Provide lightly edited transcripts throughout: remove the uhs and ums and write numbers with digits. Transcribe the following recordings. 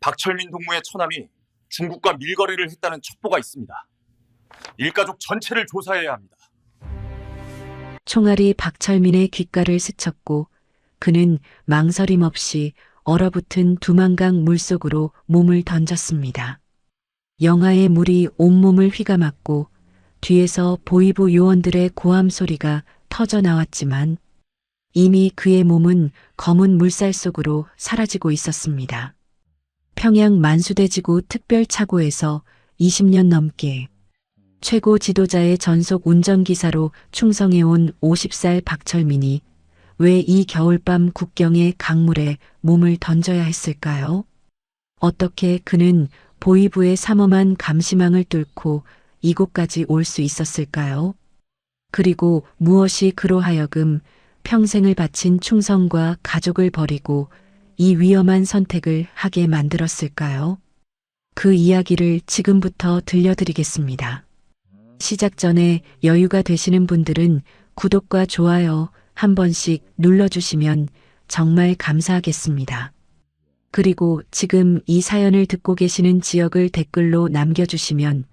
박철민 동무의 처남이 중국과 밀거래를 했다는 첩보가 있습니다. 일가족 전체를 조사해야 합니다. 총알이 박철민의 귓가를 스쳤고 그는 망설임 없이 얼어붙은 두만강 물속으로 몸을 던졌습니다. 영하의 물이 온몸을 휘감았고 뒤에서 보이부 요원들의 고함 소리가 터져 나왔지만 이미 그의 몸은 검은 물살 속으로 사라지고 있었습니다. 평양 만수대지구 특별차고에서 20년 넘게 최고 지도자의 전속 운전기사로 충성해온 50살 박철민이 왜 이 겨울밤 국경의 강물에 몸을 던져야 했을까요? 어떻게 그는 보이부의 삼엄한 감시망을 뚫고 이곳까지 올 수 있었을까요? 그리고 무엇이 그로 하여금 평생을 바친 충성과 가족을 버리고 이 위험한 선택을 하게 만들었을까요? 그 이야기를 지금부터 들려드리겠습니다. 시작 전에 여유가 되시는 분들은 구독과 좋아요 한 번씩 눌러주시면 정말 감사하겠습니다. 그리고 지금 이 사연을 듣고 계시는 지역을 댓글로 남겨주시면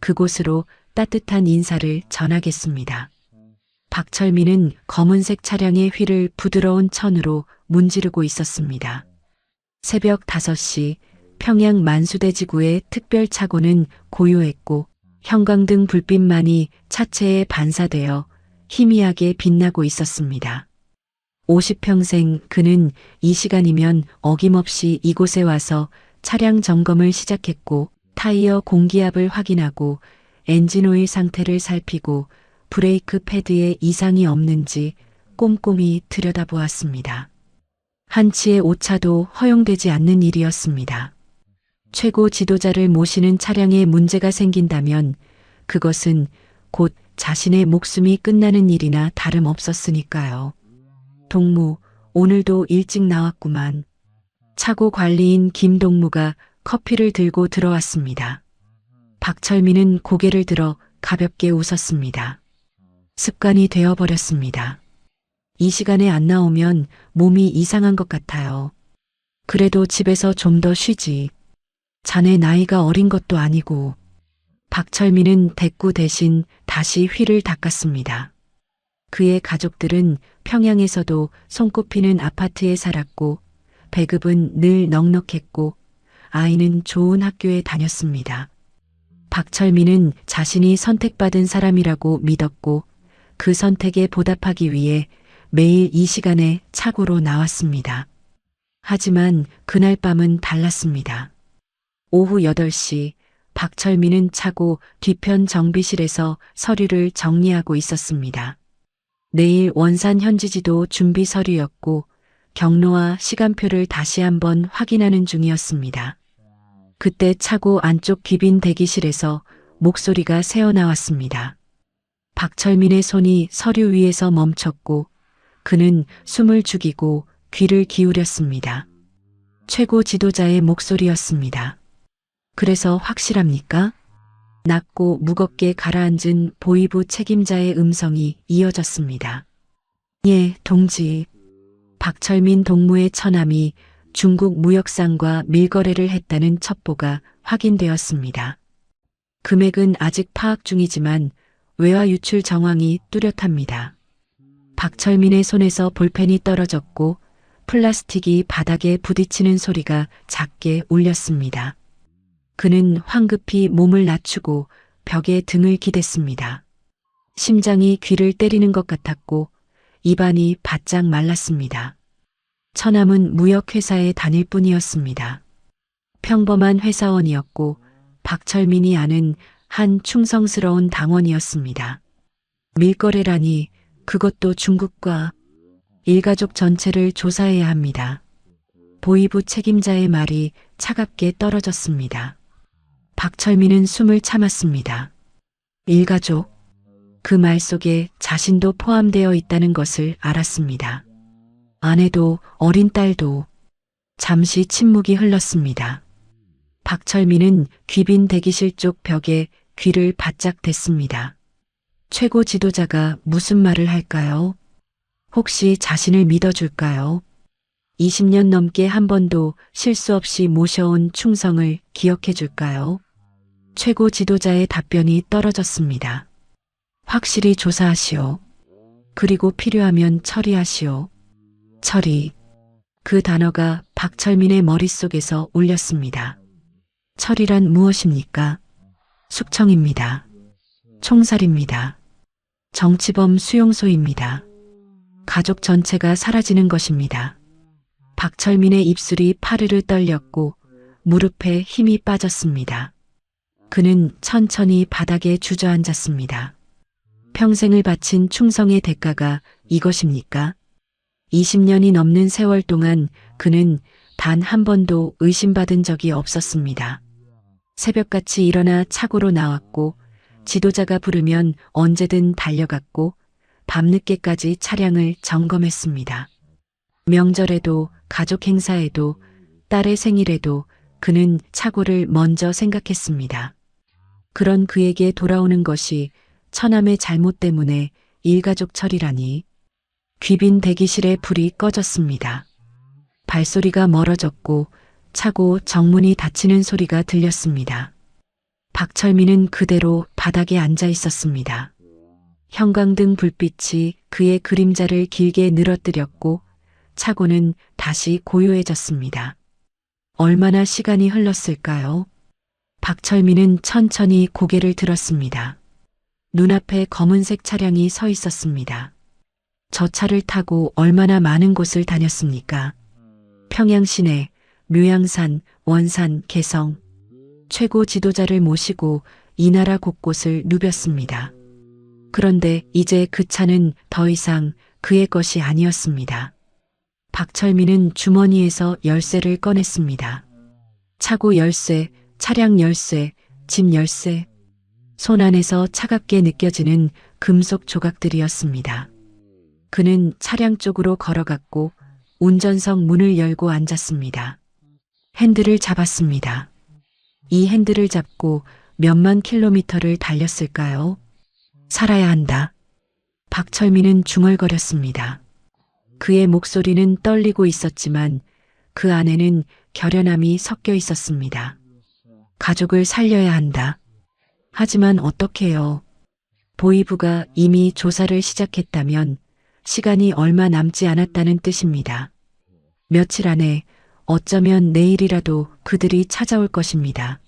그곳으로 따뜻한 인사를 전하겠습니다. 박철민은 검은색 차량의 휠을 부드러운 천으로 문지르고 있었습니다. 새벽 5시 평양 만수대지구의 특별차고는 고요했고 형광등 불빛만이 차체에 반사되어 희미하게 빛나고 있었습니다. 50평생 그는 이 시간이면 어김없이 이곳에 와서 차량 점검을 시작했고 타이어 공기압을 확인하고 엔진오일 상태를 살피고 브레이크 패드에 이상이 없는지 꼼꼼히 들여다보았습니다. 한치의 오차도 허용되지 않는 일이었습니다. 최고 지도자를 모시는 차량에 문제가 생긴다면 그것은 곧 자신의 목숨이 끝나는 일이나 다름없었으니까요. 동무, 오늘도 일찍 나왔구만. 차고 관리인 김동무가 커피를 들고 들어왔습니다. 박철민은 고개를 들어 가볍게 웃었습니다. 습관이 되어버렸습니다. 이 시간에 안 나오면 몸이 이상한 것 같아요. 그래도 집에서 좀 더 쉬지. 자네 나이가 어린 것도 아니고. 박철민은 대꾸 대신 다시 휠을 닦았습니다. 그의 가족들은 평양에서도 손꼽히는 아파트에 살았고 배급은 늘 넉넉했고 아이는 좋은 학교에 다녔습니다. 박철민은 자신이 선택받은 사람이라고 믿었고 그 선택에 보답하기 위해 매일 이 시간에 차고로 나왔습니다. 하지만 그날 밤은 달랐습니다. 오후 8시 박철민은 차고 뒤편 정비실에서 서류를 정리하고 있었습니다. 내일 원산 현지지도 준비 서류였고 경로와 시간표를 다시 한번 확인하는 중이었습니다. 그때 차고 안쪽 귀빈 대기실에서 목소리가 새어나왔습니다. 박철민의 손이 서류 위에서 멈췄고 그는 숨을 죽이고 귀를 기울였습니다. 최고 지도자의 목소리였습니다. 그래서 확실합니까? 낮고 무겁게 가라앉은 보이부 책임자의 음성이 이어졌습니다. 예, 동지. 박철민 동무의 처남이 중국 무역상과 밀거래를 했다는 첩보가 확인되었습니다. 금액은 아직 파악 중이지만 외화 유출 정황이 뚜렷합니다. 박철민의 손에서 볼펜이 떨어졌고 플라스틱이 바닥에 부딪히는 소리가 작게 울렸습니다. 그는 황급히 몸을 낮추고 벽에 등을 기댔습니다. 심장이 귀를 때리는 것 같았고 입안이 바짝 말랐습니다. 처남은 무역회사에 다닐 뿐이었습니다. 평범한 회사원이었고 박철민이 아는 한 충성스러운 당원이었습니다. 밀거래라니 그것도 중국과 일가족 전체를 조사해야 합니다. 보이부 책임자의 말이 차갑게 떨어졌습니다. 박철민은 숨을 참았습니다. 일가족, 그 말 속에 자신도 포함되어 있다는 것을 알았습니다. 아내도 어린 딸도. 잠시 침묵이 흘렀습니다. 박철민은 귀빈 대기실 쪽 벽에 귀를 바짝 댔습니다. 최고 지도자가 무슨 말을 할까요? 혹시 자신을 믿어줄까요? 20년 넘게 한 번도 실수 없이 모셔온 충성을 기억해 줄까요? 최고 지도자의 답변이 떨어졌습니다. 확실히 조사하시오. 그리고 필요하면 처리하시오. 처리. 그 단어가 박철민의 머릿속에서 울렸습니다. 처리란 무엇입니까? 숙청입니다. 총살입니다. 정치범 수용소입니다. 가족 전체가 사라지는 것입니다. 박철민의 입술이 파르르 떨렸고 무릎에 힘이 빠졌습니다. 그는 천천히 바닥에 주저앉았습니다. 평생을 바친 충성의 대가가 이것입니까? 20년이 넘는 세월 동안 그는 단 한 번도 의심받은 적이 없었습니다. 새벽같이 일어나 차고로 나왔고 지도자가 부르면 언제든 달려갔고 밤늦게까지 차량을 점검했습니다. 명절에도 가족 행사에도 딸의 생일에도 그는 차고를 먼저 생각했습니다. 그런 그에게 돌아오는 것이 처남의 잘못 때문에 일가족 처리라니. 귀빈 대기실의 불이 꺼졌습니다. 발소리가 멀어졌고 차고 정문이 닫히는 소리가 들렸습니다. 박철민은 그대로 바닥에 앉아 있었습니다. 형광등 불빛이 그의 그림자를 길게 늘어뜨렸고 차고는 다시 고요해졌습니다. 얼마나 시간이 흘렀을까요? 박철민은 천천히 고개를 들었습니다. 눈앞에 검은색 차량이 서 있었습니다. 저 차를 타고 얼마나 많은 곳을 다녔습니까? 평양 시내, 묘양산, 원산, 개성. 최고 지도자를 모시고 이 나라 곳곳을 누볐습니다. 그런데 이제 그 차는 더 이상 그의 것이 아니었습니다. 박철민은 주머니에서 열쇠를 꺼냈습니다. 차고 열쇠, 차량 열쇠, 집 열쇠. 손 안에서 차갑게 느껴지는 금속 조각들이었습니다. 그는 차량 쪽으로 걸어갔고 운전석 문을 열고 앉았습니다. 핸들을 잡았습니다. 이 핸들을 잡고 몇만 킬로미터를 달렸을까요? 살아야 한다. 박철민은 중얼거렸습니다. 그의 목소리는 떨리고 있었지만 그 안에는 결연함이 섞여 있었습니다. 가족을 살려야 한다. 하지만 어떻게요? 보이부가 이미 조사를 시작했다면 시간이 얼마 남지 않았다는 뜻입니다. 며칠 안에 어쩌면 내일이라도 그들이 찾아올 것입니다.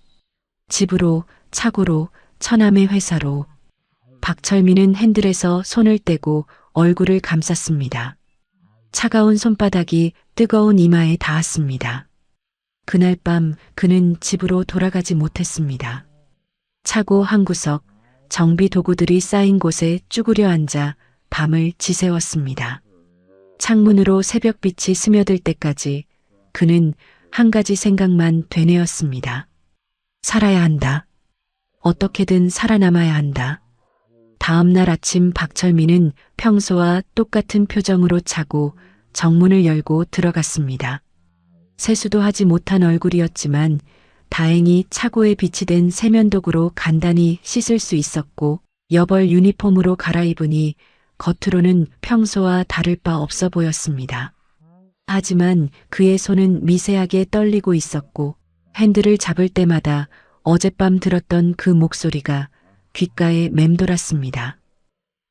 집으로, 차고로, 처남의 회사로. 박철민은 핸들에서 손을 떼고 얼굴을 감쌌습니다. 차가운 손바닥이 뜨거운 이마에 닿았습니다. 그날 밤 그는 집으로 돌아가지 못했습니다. 차고 한 구석, 정비 도구들이 쌓인 곳에 쭈그려 앉아 밤을 지새웠습니다. 창문으로 새벽빛이 스며들 때까지 그는 한 가지 생각만 되뇌었습니다. 살아야 한다. 어떻게든 살아남아야 한다. 다음 날 아침 박철민은 평소와 똑같은 표정으로 차고 정문을 열고 들어갔습니다. 세수도 하지 못한 얼굴이었지만 다행히 차고에 비치된 세면도구로 간단히 씻을 수 있었고 여벌 유니폼으로 갈아입으니 겉으로는 평소와 다를 바 없어 보였습니다. 하지만 그의 손은 미세하게 떨리고 있었고 핸들을 잡을 때마다 어젯밤 들었던 그 목소리가 귓가에 맴돌았습니다.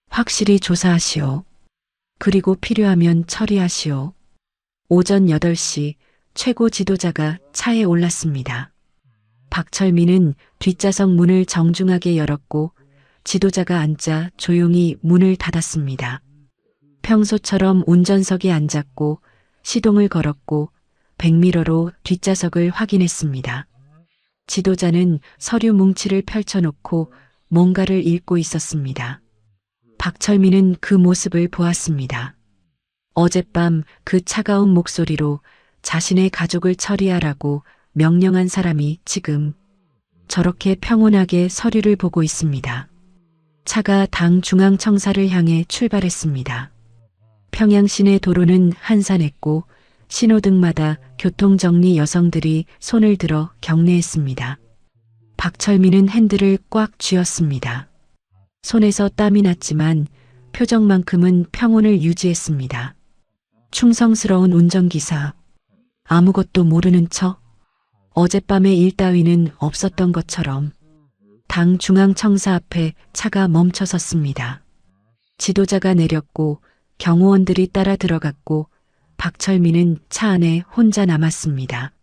확실히 조사하시오. 그리고 필요하면 처리하시오. 오전 8시 최고 지도자가 차에 올랐습니다. 박철민은 뒷좌석 문을 정중하게 열었고 지도자가 앉자 조용히 문을 닫았습니다. 평소처럼 운전석에 앉았고 시동을 걸었고 백미러로 뒷좌석을 확인했습니다. 지도자는 서류 뭉치를 펼쳐놓고 뭔가를 읽고 있었습니다. 박철민은 그 모습을 보았습니다. 어젯밤 그 차가운 목소리로 자신의 가족을 처리하라고 명령한 사람이 지금 저렇게 평온하게 서류를 보고 있습니다. 차가 당 중앙청사를 향해 출발했습니다. 평양 시내 도로는 한산했고 신호등마다 교통정리 여성들이 손을 들어 경례했습니다. 박철민은 핸들을 꽉 쥐었습니다. 손에서 땀이 났지만 표정만큼은 평온을 유지했습니다. 충성스러운 운전기사. 아무것도 모르는 척. 어젯밤에 일 따위는 없었던 것처럼. 당 중앙청사 앞에 차가 멈춰 섰습니다. 지도자가 내렸고 경호원들이 따라 들어갔고 박철민은 차 안에 혼자 남았습니다.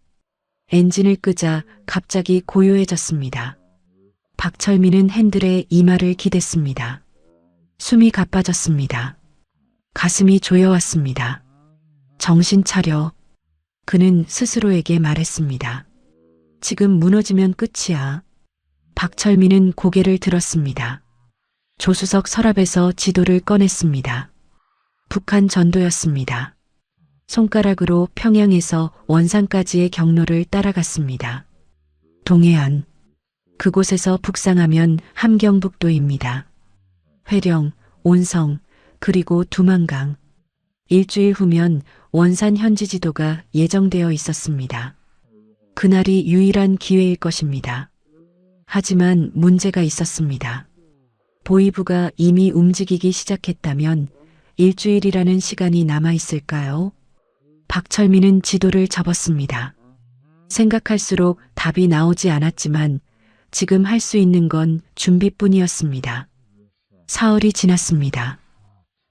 엔진을 끄자 갑자기 고요해졌습니다. 박철민은 핸들에 이마를 기댔습니다. 숨이 가빠졌습니다. 가슴이 조여왔습니다. 정신 차려. 그는 스스로에게 말했습니다. 지금 무너지면 끝이야. 박철민은 고개를 들었습니다. 조수석 서랍에서 지도를 꺼냈습니다. 북한 전도였습니다. 손가락으로 평양에서 원산까지의 경로를 따라갔습니다. 동해안. 그곳에서 북상하면 함경북도입니다. 회령, 온성, 그리고 두만강. 일주일 후면 원산 현지 지도가 예정되어 있었습니다. 그날이 유일한 기회일 것입니다. 하지만 문제가 있었습니다. 보이부가 이미 움직이기 시작했다면 일주일이라는 시간이 남아 있을까요? 박철민은 지도를 접었습니다. 생각할수록 답이 나오지 않았지만 지금 할 수 있는 건 준비뿐이었습니다. 사흘이 지났습니다.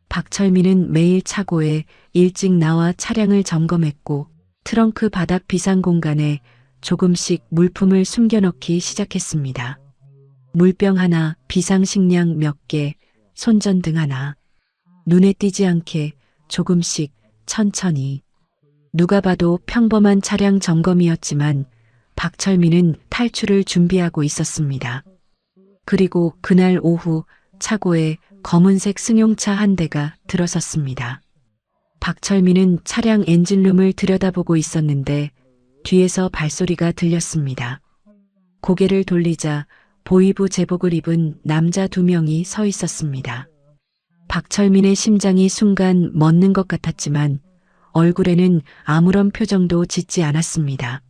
박철민은 매일 차고에 일찍 나와 차량을 점검했고 트렁크 바닥 비상 공간에 조금씩 물품을 숨겨넣기 시작했습니다. 물병 하나, 비상식량 몇 개, 손전등 하나. 눈에 띄지 않게 조금씩 천천히. 누가 봐도 평범한 차량 점검이었지만 박철민은 탈출을 준비하고 있었습니다. 그리고 그날 오후 차고에 검은색 승용차 한 대가 들어섰습니다. 박철민은 차량 엔진룸을 들여다보고 있었는데 뒤에서 발소리가 들렸습니다. 고개를 돌리자 보이부 제복을 입은 남자 2명이 서 있었습니다. 박철민의 심장이 순간 멎는 것 같았지만 얼굴에는 아무런 표정도 짓지 않았습니다.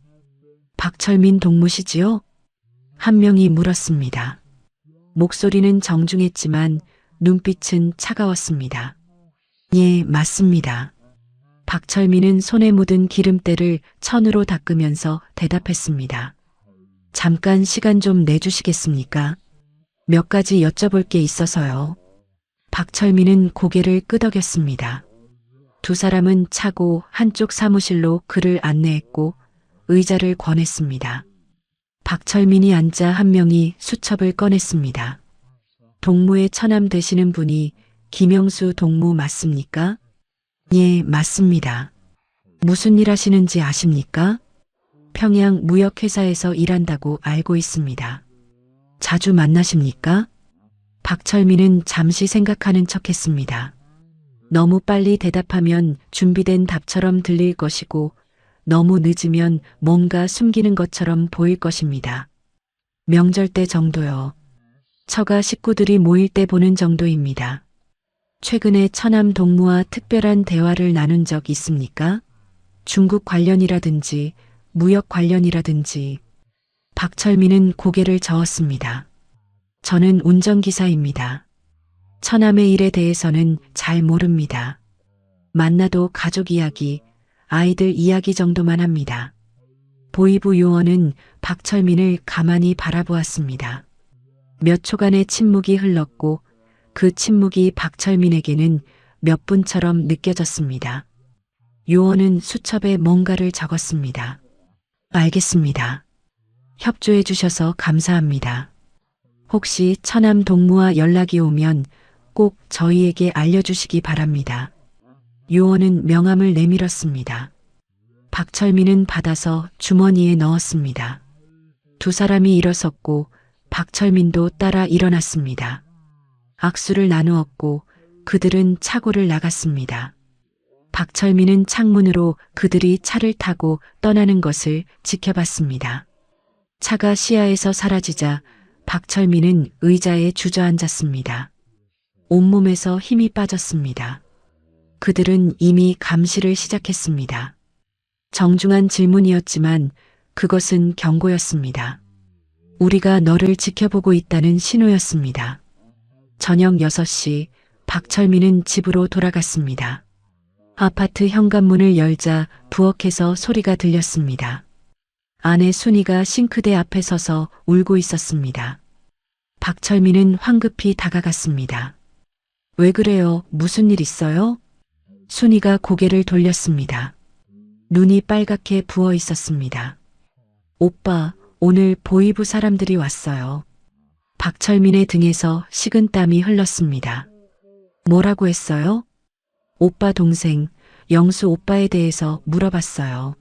박철민 동무시지요? 한 명이 물었습니다. 목소리는 정중했지만 눈빛은 차가웠습니다. 예, 맞습니다. 박철민은 손에 묻은 기름때를 천으로 닦으면서 대답했습니다. 잠깐 시간 좀 내주시겠습니까? 몇 가지 여쭤볼 게 있어서요. 박철민은 고개를 끄덕였습니다. 두 사람은 차고 한쪽 사무실로 그를 안내했고 의자를 권했습니다. 박철민이 앉자 한 명이 수첩을 꺼냈습니다. 동무의 처남 되시는 분이 김영수 동무 맞습니까? 예, 맞습니다. 무슨 일 하시는지 아십니까? 평양 무역회사에서 일한다고 알고 있습니다. 자주 만나십니까? 박철민은 잠시 생각하는 척했습니다. 너무 빨리 대답하면 준비된 답처럼 들릴 것이고 너무 늦으면 뭔가 숨기는 것처럼 보일 것입니다. 명절 때 정도요. 처가 식구들이 모일 때 보는 정도입니다. 최근에 처남 동무와 특별한 대화를 나눈 적 있습니까? 중국 관련이라든지 무역 관련이라든지. 박철민은 고개를 저었습니다. 저는 운전기사입니다. 처남의 일에 대해서는 잘 모릅니다. 만나도 가족 이야기, 아이들 이야기 정도만 합니다. 보이부 요원은 박철민을 가만히 바라보았습니다. 몇 초간의 침묵이 흘렀고 그 침묵이 박철민에게는 몇 분처럼 느껴졌습니다. 요원은 수첩에 뭔가를 적었습니다. 알겠습니다. 협조해 주셔서 감사합니다. 혹시 처남 동무와 연락이 오면 꼭 저희에게 알려주시기 바랍니다. 요원은 명함을 내밀었습니다. 박철민은 받아서 주머니에 넣었습니다. 두 사람이 일어섰고 박철민도 따라 일어났습니다. 악수를 나누었고 그들은 차고를 나갔습니다. 박철민은 창문으로 그들이 차를 타고 떠나는 것을 지켜봤습니다. 차가 시야에서 사라지자 박철민은 의자에 주저앉았습니다. 온몸에서 힘이 빠졌습니다. 그들은 이미 감시를 시작했습니다. 정중한 질문이었지만 그것은 경고였습니다. 우리가 너를 지켜보고 있다는 신호였습니다. 저녁 6시 박철민은 집으로 돌아갔습니다. 아파트 현관문을 열자 부엌에서 소리가 들렸습니다. 아내 순이가 싱크대 앞에 서서 울고 있었습니다. 박철민은 황급히 다가갔습니다. 왜 그래요? 무슨 일 있어요? 순이가 고개를 돌렸습니다. 눈이 빨갛게 부어 있었습니다. 오빠, 오늘 보이부 사람들이 왔어요. 박철민의 등에서 식은땀이 흘렀습니다. 뭐라고 했어요? 오빠 동생, 영수 오빠에 대해서 물어봤어요.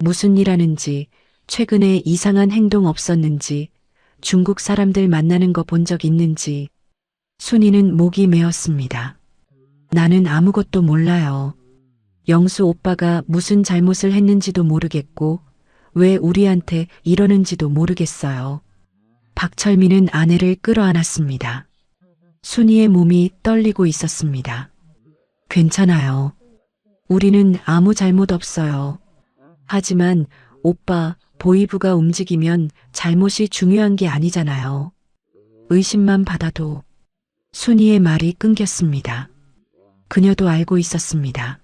무슨 일 하는지, 최근에 이상한 행동 없었는지, 중국 사람들 만나는 거 본 적 있는지. 순이는 목이 메었습니다. 나는 아무것도 몰라요. 영수 오빠가 무슨 잘못을 했는지도 모르겠고, 왜 우리한테 이러는지도 모르겠어요. 박철민은 아내를 끌어안았습니다. 순이의 몸이 떨리고 있었습니다. 괜찮아요. 우리는 아무 잘못 없어요. 하지만 오빠, 보이부가 움직이면 잘못이 중요한 게 아니잖아요. 의심만 받아도. 순이의 말이 끊겼습니다. 그녀도 알고 있었습니다.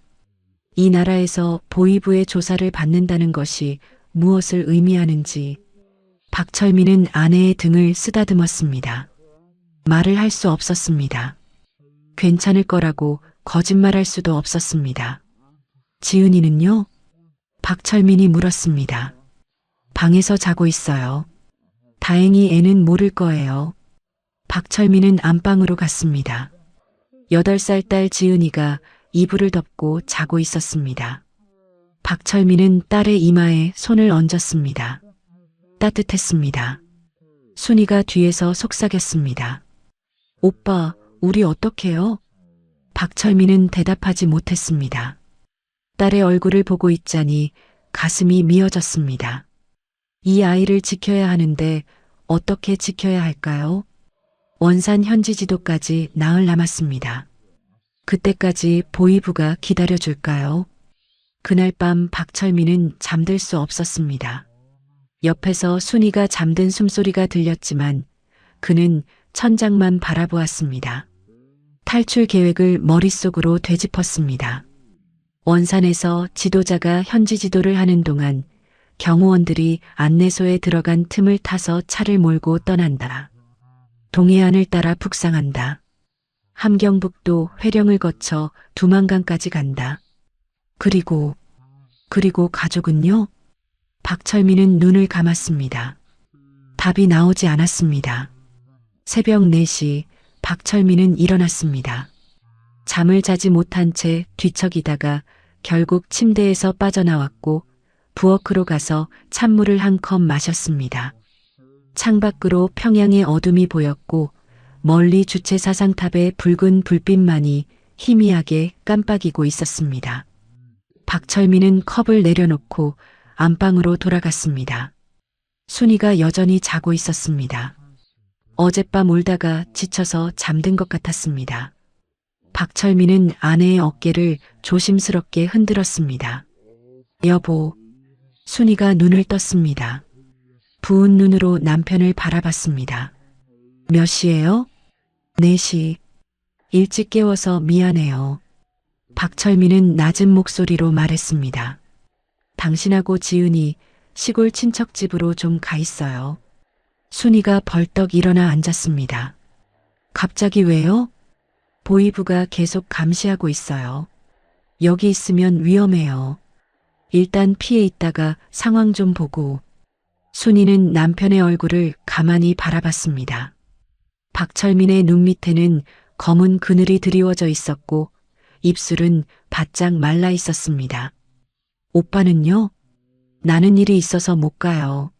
이 나라에서 보이부의 조사를 받는다는 것이 무엇을 의미하는지. 박철민은 아내의 등을 쓰다듬었습니다. 말을 할 수 없었습니다. 괜찮을 거라고 거짓말할 수도 없었습니다. 지은이는요? 박철민이 물었습니다. 방에서 자고 있어요. 다행히 애는 모를 거예요. 박철민은 안방으로 갔습니다. 8살 딸 지은이가 이불을 덮고 자고 있었습니다. 박철민은 딸의 이마에 손을 얹었습니다. 따뜻했습니다. 순이가 뒤에서 속삭였습니다. 오빠, 우리 어떡해요? 박철민은 대답하지 못했습니다. 딸의 얼굴을 보고 있자니 가슴이 미어졌습니다. 이 아이를 지켜야 하는데 어떻게 지켜야 할까요? 원산 현지 지도까지 나흘 남았습니다. 그때까지 보이부가 기다려줄까요? 그날 밤 박철민은 잠들 수 없었습니다. 옆에서 순이가 잠든 숨소리가 들렸지만 그는 천장만 바라보았습니다. 탈출 계획을 머릿속으로 되짚었습니다. 원산에서 지도자가 현지 지도를 하는 동안 경호원들이 안내소에 들어간 틈을 타서 차를 몰고 떠난다. 동해안을 따라 북상한다. 함경북도 회령을 거쳐 두만강까지 간다. 그리고 가족은요? 박철민은 눈을 감았습니다. 답이 나오지 않았습니다. 새벽 4시 박철민은 일어났습니다. 잠을 자지 못한 채 뒤척이다가 결국 침대에서 빠져나왔고 부엌으로 가서 찬물을 한 컵 마셨습니다. 창밖으로 평양의 어둠이 보였고 멀리 주체 사상탑의 붉은 불빛만이 희미하게 깜빡이고 있었습니다. 박철민은 컵을 내려놓고 안방으로 돌아갔습니다. 순이가 여전히 자고 있었습니다. 어젯밤 울다가 지쳐서 잠든 것 같았습니다. 박철민은 아내의 어깨를 조심스럽게 흔들었습니다. 여보. 순이가 눈을 떴습니다. 부은 눈으로 남편을 바라봤습니다. 몇 시예요? 4시. 일찍 깨워서 미안해요. 박철민은 낮은 목소리로 말했습니다. 당신하고 지은이 시골 친척 집으로 좀 가 있어요. 순이가 벌떡 일어나 앉았습니다. 갑자기 왜요? 보이부가 계속 감시하고 있어요. 여기 있으면 위험해요. 일단 피해 있다가 상황 좀 보고. 순이는 남편의 얼굴을 가만히 바라봤습니다. 박철민의 눈 밑에는 검은 그늘이 드리워져 있었고 입술은 바짝 말라 있었습니다. 오빠는요? 나는 일이 있어서 못 가요.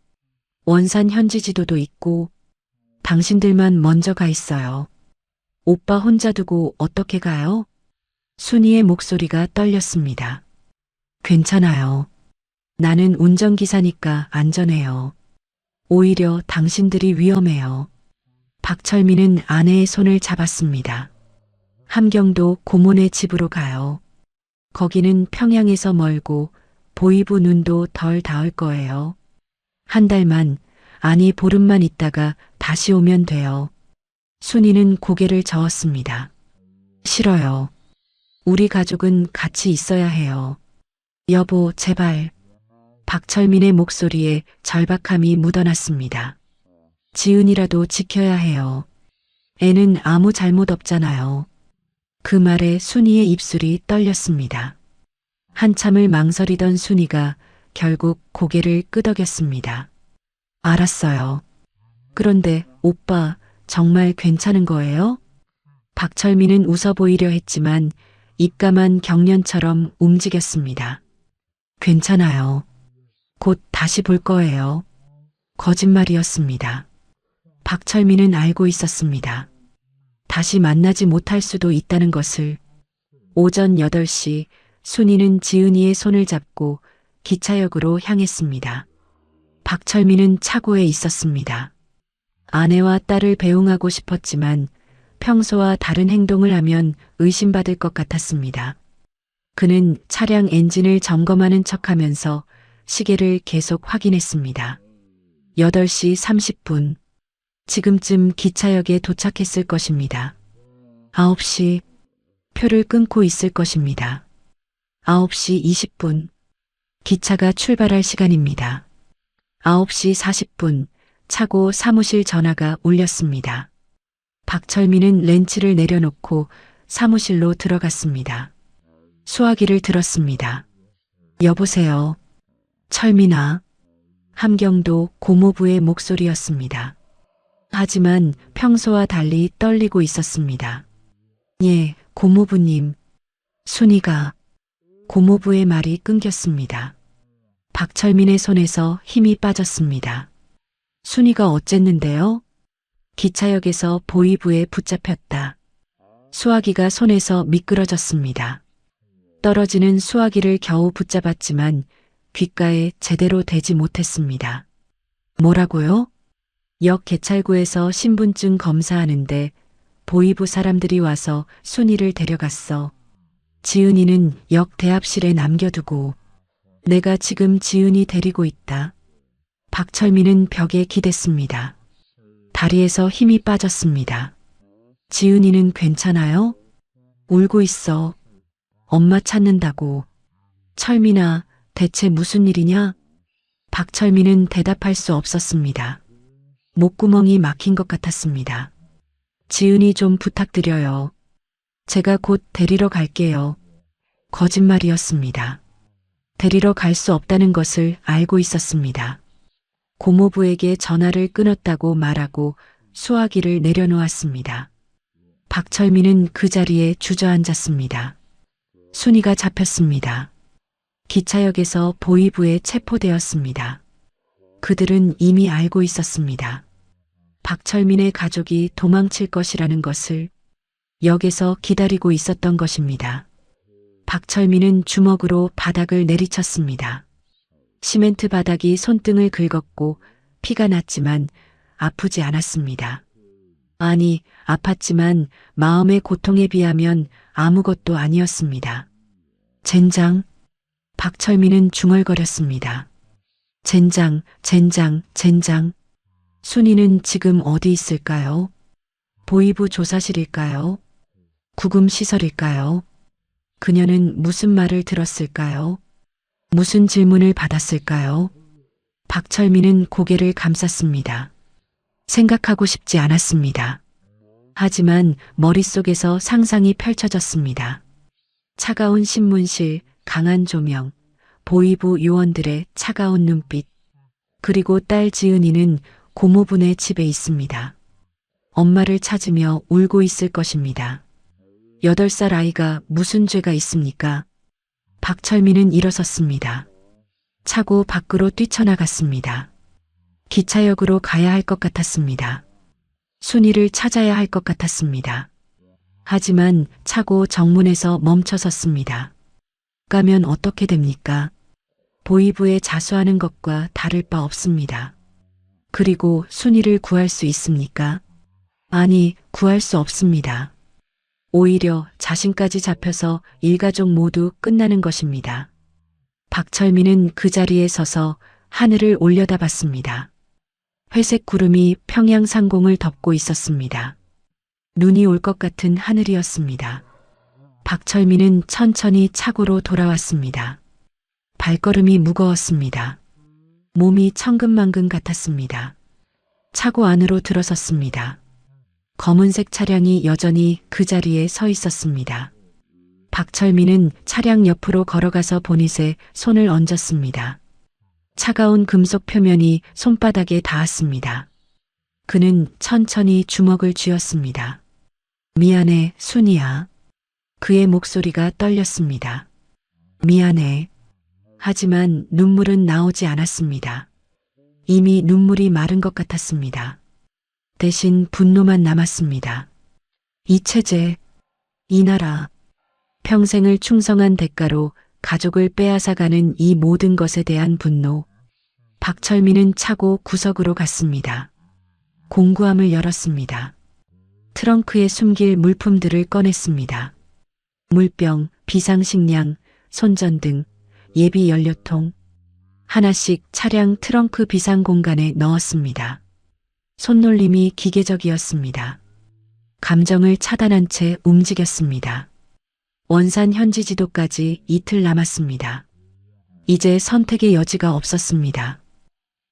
원산 현지 지도도 있고 당신들만 먼저 가 있어요. 오빠 혼자 두고 어떻게 가요? 순이의 목소리가 떨렸습니다. 괜찮아요. 나는 운전기사니까 안전해요. 오히려 당신들이 위험해요. 박철민은 아내의 손을 잡았습니다. 함경도 고모네 집으로 가요. 거기는 평양에서 멀고 보이부 눈도 덜 닿을 거예요. 한 달만, 아니 보름만 있다가 다시 오면 돼요. 순이는 고개를 저었습니다. 싫어요. 우리 가족은 같이 있어야 해요. 여보, 제발. 박철민의 목소리에 절박함이 묻어났습니다. 지은이라도 지켜야 해요. 애는 아무 잘못 없잖아요. 그 말에 순이의 입술이 떨렸습니다. 한참을 망설이던 순이가 결국 고개를 끄덕였습니다. 알았어요. 그런데 오빠 정말 괜찮은 거예요? 박철민은 웃어 보이려 했지만 입가만 경련처럼 움직였습니다. 괜찮아요. 곧 다시 볼 거예요. 거짓말이었습니다. 박철민은 알고 있었습니다. 다시 만나지 못할 수도 있다는 것을. 오전 8시 순이는 지은이의 손을 잡고 기차역으로 향했습니다. 박철민은 차고에 있었습니다. 아내와 딸을 배웅하고 싶었지만 평소와 다른 행동을 하면 의심받을 것 같았습니다. 그는 차량 엔진을 점검하는 척하면서 시계를 계속 확인했습니다. 8시 30분. 지금쯤 기차역에 도착했을 것입니다. 9시. 표를 끊고 있을 것입니다. 9시 20분. 기차가 출발할 시간입니다. 9시 40분. 차고 사무실 전화가 울렸습니다. 박철민은 렌치를 내려놓고 사무실로 들어갔습니다. 수화기를 들었습니다. 여보세요. 철민아. 함경도 고모부의 목소리였습니다. 하지만 평소와 달리 떨리고 있었습니다. 예, 고모부님. 순이가. 고모부의 말이 끊겼습니다. 박철민의 손에서 힘이 빠졌습니다. 순이가 어쨌는데요? 기차역에서 보이부에 붙잡혔다. 수화기가 손에서 미끄러졌습니다. 떨어지는 수화기를 겨우 붙잡았지만 귓가에 제대로 대지 못했습니다. 뭐라고요? 역 개찰구에서 신분증 검사하는데 보이부 사람들이 와서 순이를 데려갔어. 지은이는 역 대합실에 남겨두고. 내가 지금 지은이 데리고 있다. 박철민은 벽에 기댔습니다. 다리에서 힘이 빠졌습니다. 지은이는 괜찮아요? 울고 있어. 엄마 찾는다고. 철민아, 대체 무슨 일이냐? 박철민은 대답할 수 없었습니다. 목구멍이 막힌 것 같았습니다. 지은이 좀 부탁드려요. 제가 곧 데리러 갈게요. 거짓말이었습니다. 데리러 갈 수 없다는 것을 알고 있었습니다. 고모부에게 전화를 끊었다고 말하고 수화기를 내려놓았습니다. 박철민은 그 자리에 주저앉았습니다. 순이가 잡혔습니다. 기차역에서 보이부에 체포되었습니다. 그들은 이미 알고 있었습니다. 박철민의 가족이 도망칠 것이라는 것을. 역에서 기다리고 있었던 것입니다. 박철민은 주먹으로 바닥을 내리쳤습니다. 시멘트 바닥이 손등을 긁었고 피가 났지만 아프지 않았습니다. 아니, 아팠지만 마음의 고통에 비하면 아무것도 아니었습니다. 젠장. 박철민은 중얼거렸습니다. 젠장, 젠장, 젠장. 순이는 지금 어디 있을까요? 보이부 조사실일까요? 구금시설일까요? 그녀는 무슨 말을 들었을까요? 무슨 질문을 받았을까요? 박철민은 고개를 감쌌습니다. 생각하고 싶지 않았습니다. 하지만 머릿속에서 상상이 펼쳐졌습니다. 차가운 신문실, 강한 조명, 보이부 요원들의 차가운 눈빛, 그리고 딸 지은이는 고모분의 집에 있습니다. 엄마를 찾으며 울고 있을 것입니다. 8살 아이가 무슨 죄가 있습니까? 박철민은 일어섰습니다. 차고 밖으로 뛰쳐나갔습니다. 기차역으로 가야 할 것 같았습니다. 순이를 찾아야 할 것 같았습니다. 하지만 차고 정문에서 멈춰섰습니다. 가면 어떻게 됩니까? 보이부에 자수하는 것과 다를 바 없습니다. 그리고 순이를 구할 수 있습니까? 아니, 구할 수 없습니다. 오히려 자신까지 잡혀서 일가족 모두 끝나는 것입니다. 박철민은 그 자리에 서서 하늘을 올려다봤습니다. 회색 구름이 평양 상공을 덮고 있었습니다. 눈이 올 것 같은 하늘이었습니다. 박철민은 천천히 차고로 돌아왔습니다. 발걸음이 무거웠습니다. 몸이 천근만근 같았습니다. 차고 안으로 들어섰습니다. 검은색 차량이 여전히 그 자리에 서 있었습니다. 박철민은 차량 옆으로 걸어가서 보닛에 손을 얹었습니다. 차가운 금속 표면이 손바닥에 닿았습니다. 그는 천천히 주먹을 쥐었습니다. 미안해, 순이야. 그의 목소리가 떨렸습니다. 미안해. 하지만 눈물은 나오지 않았습니다. 이미 눈물이 마른 것 같았습니다. 대신 분노만 남았습니다. 이 체제, 이 나라, 평생을 충성한 대가로 가족을 빼앗아가는 이 모든 것에 대한 분노. 박철민은 차고 구석으로 갔습니다. 공구함을 열었습니다. 트렁크에 숨길 물품들을 꺼냈습니다. 물병, 비상식량, 손전등, 예비 연료통. 하나씩 차량 트렁크 비상 공간에 넣었습니다. 손놀림이 기계적이었습니다. 감정을 차단한 채 움직였습니다. 원산 현지 지도까지 이틀 남았습니다. 이제 선택의 여지가 없었습니다.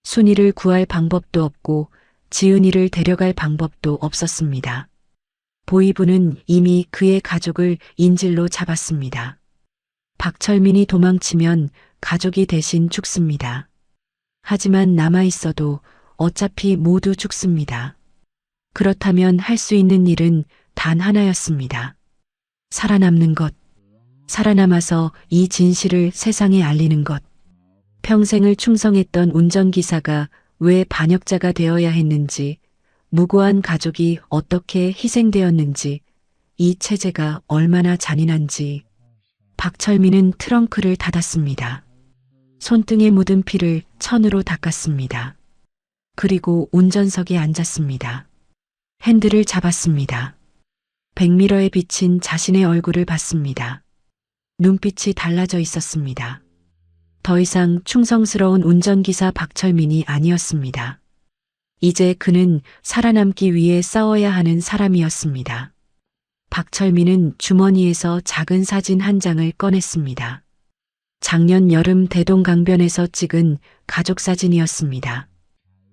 순이를 구할 방법도 없고 지은이를 데려갈 방법도 없었습니다. 보이부는 이미 그의 가족을 인질로 잡았습니다. 박철민이 도망치면 가족이 대신 죽습니다. 하지만 남아있어도 어차피 모두 죽습니다. 그렇다면 할 수 있는 일은 단 하나였습니다. 살아남는 것. 살아남아서 이 진실을 세상에 알리는 것. 평생을 충성했던 운전기사가 왜 반역자가 되어야 했는지, 무고한 가족이 어떻게 희생되었는지, 이 체제가 얼마나 잔인한지. 박철민은 트렁크를 닫았습니다. 손등에 묻은 피를 천으로 닦았습니다. 그리고 운전석에 앉았습니다. 핸들을 잡았습니다. 백미러에 비친 자신의 얼굴을 봤습니다. 눈빛이 달라져 있었습니다. 더 이상 충성스러운 운전기사 박철민이 아니었습니다. 이제 그는 살아남기 위해 싸워야 하는 사람이었습니다. 박철민은 주머니에서 작은 사진 한 장을 꺼냈습니다. 작년 여름 대동강변에서 찍은 가족 사진이었습니다.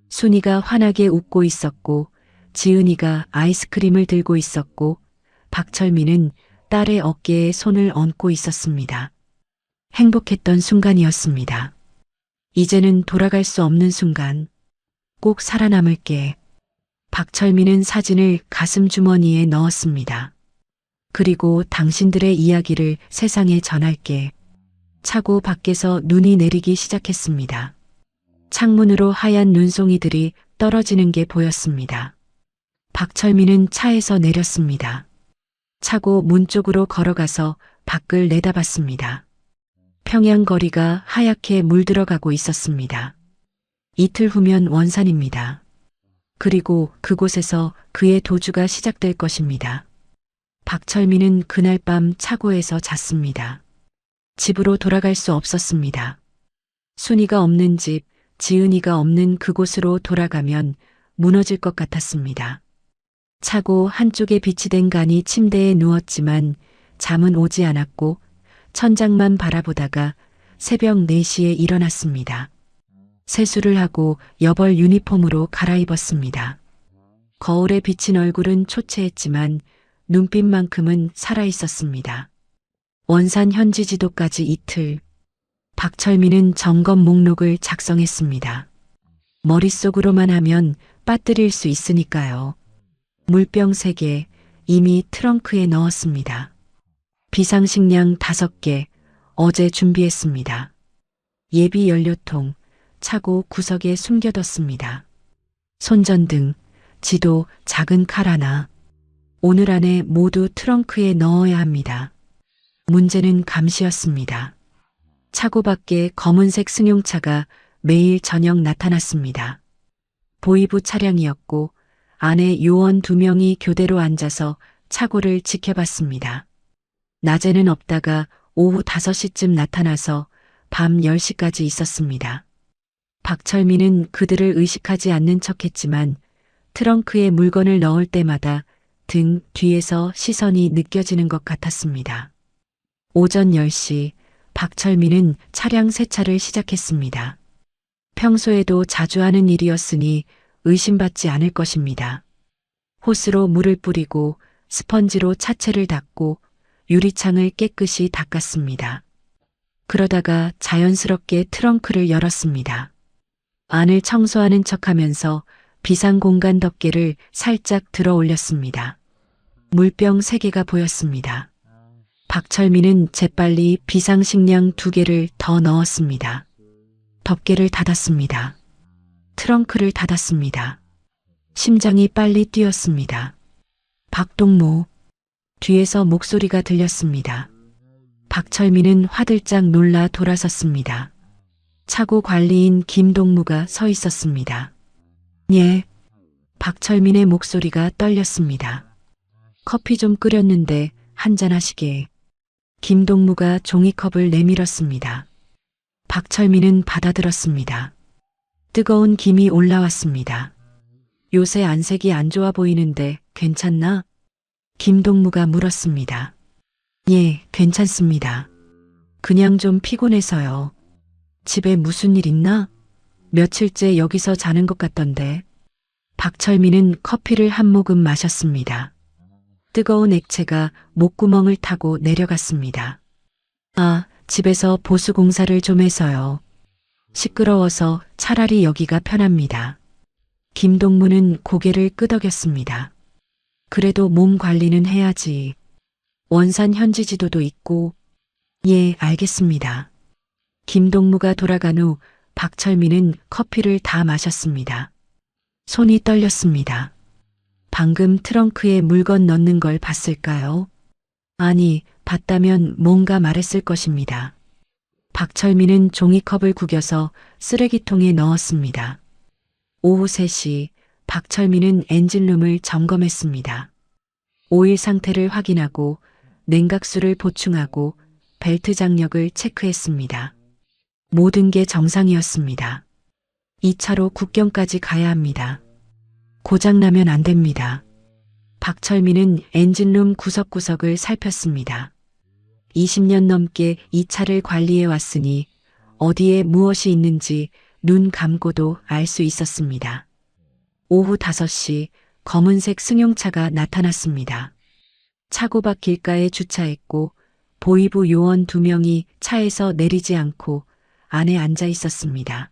순이가 환하게 웃고 있었고, 지은이가 아이스크림을 들고 있었고, 박철민은 딸의 어깨에 손을 얹고 있었습니다. 행복했던 순간이었습니다. 이제는 돌아갈 수 없는 순간. 꼭 살아남을게. 박철민은 사진을 가슴 주머니에 넣었습니다. 그리고 당신들의 이야기를 세상에 전할게. 차고 밖에서 눈이 내리기 시작했습니다. 창문으로 하얀 눈송이들이 떨어지는 게 보였습니다. 박철민은 차에서 내렸습니다. 차고 문 쪽으로 걸어가서 밖을 내다봤습니다. 평양 거리가 하얗게 물들어가고 있었습니다. 이틀 후면 원산입니다. 그리고 그곳에서 그의 도주가 시작될 것입니다. 박철민은 그날 밤 차고에서 잤습니다. 집으로 돌아갈 수 없었습니다. 순이가 없는 집, 지은이가 없는 그곳으로 돌아가면 무너질 것 같았습니다. 차고 한쪽에 빛이 된 간이 침대에 누웠지만 잠은 오지 않았고 천장만 바라보다가 새벽 4시에 일어났습니다. 세수를 하고 여벌 유니폼으로 갈아입었습니다. 거울에 비친 얼굴은 초췌했지만 눈빛만큼은 살아있었습니다. 원산 현지 지도까지 이틀. 박철민은 점검 목록을 작성했습니다. 머릿속으로만 하면 빠뜨릴 수 있으니까요. 물병 3개 이미 트렁크에 넣었습니다. 비상식량 5개 어제 준비했습니다. 예비 연료통 차고 구석에 숨겨뒀습니다. 손전등, 지도, 작은 칼 하나. 오늘 안에 모두 트렁크에 넣어야 합니다. 문제는 감시였습니다. 차고 밖에 검은색 승용차가 매일 저녁 나타났습니다. 보이부 차량이었고 안에 요원 2명이 교대로 앉아서 차고를 지켜봤습니다. 낮에는 없다가 오후 5시쯤 나타나서 밤 10시까지 있었습니다. 박철민은 그들을 의식하지 않는 척했지만 트렁크에 물건을 넣을 때마다 등 뒤에서 시선이 느껴지는 것 같았습니다. 오전 10시 박철민은 차량 세차를 시작했습니다. 평소에도 자주 하는 일이었으니 의심받지 않을 것입니다. 호스로 물을 뿌리고 스펀지로 차체를 닦고 유리창을 깨끗이 닦았습니다. 그러다가 자연스럽게 트렁크를 열었습니다. 안을 청소하는 척하면서 비상공간 덮개를 살짝 들어 올렸습니다. 물병 3개가 보였습니다. 박철민은 재빨리 비상식량 2개를 더 넣었습니다. 덮개를 닫았습니다. 트렁크를 닫았습니다. 심장이 빨리 뛰었습니다. 박동무. 뒤에서 목소리가 들렸습니다. 박철민은 화들짝 놀라 돌아섰습니다. 차고 관리인 김동무가 서 있었습니다. 예. 박철민의 목소리가 떨렸습니다. 커피 좀 끓였는데 한잔 하시게. 김동무가 종이컵을 내밀었습니다. 박철민은 받아들었습니다. 뜨거운 김이 올라왔습니다. 요새 안색이 안 좋아 보이는데 괜찮나? 김동무가 물었습니다. 예, 괜찮습니다. 그냥 좀 피곤해서요. 집에 무슨 일 있나? 며칠째 여기서 자는 것 같던데. 박철민은 커피를 한 모금 마셨습니다. 뜨거운 액체가 목구멍을 타고 내려갔습니다. 아, 집에서 보수공사를 좀 해서요. 시끄러워서 차라리 여기가 편합니다. 김동무는 고개를 끄덕였습니다. 그래도 몸 관리는 해야지. 원산 현지 지도도 있고. 예, 알겠습니다. 김동무가 돌아간 후 박철민은 커피를 다 마셨습니다. 손이 떨렸습니다. 방금 트렁크에 물건 넣는 걸 봤을까요? 아니, 봤다면 뭔가 말했을 것입니다. 박철민은 종이컵을 구겨서 쓰레기통에 넣었습니다. 오후 3시 박철민은 엔진룸을 점검했습니다. 오일 상태를 확인하고 냉각수를 보충하고 벨트 장력을 체크했습니다. 모든 게 정상이었습니다. 2차로 국경까지 가야 합니다. 고장나면 안 됩니다. 박철민은 엔진룸 구석구석을 살폈습니다. 20년 넘게 이 차를 관리해 왔으니 어디에 무엇이 있는지 눈 감고도 알 수 있었습니다. 오후 5시 검은색 승용차가 나타났습니다. 차고 밖 길가에 주차했고 보이부 요원 2명이 차에서 내리지 않고 안에 앉아 있었습니다.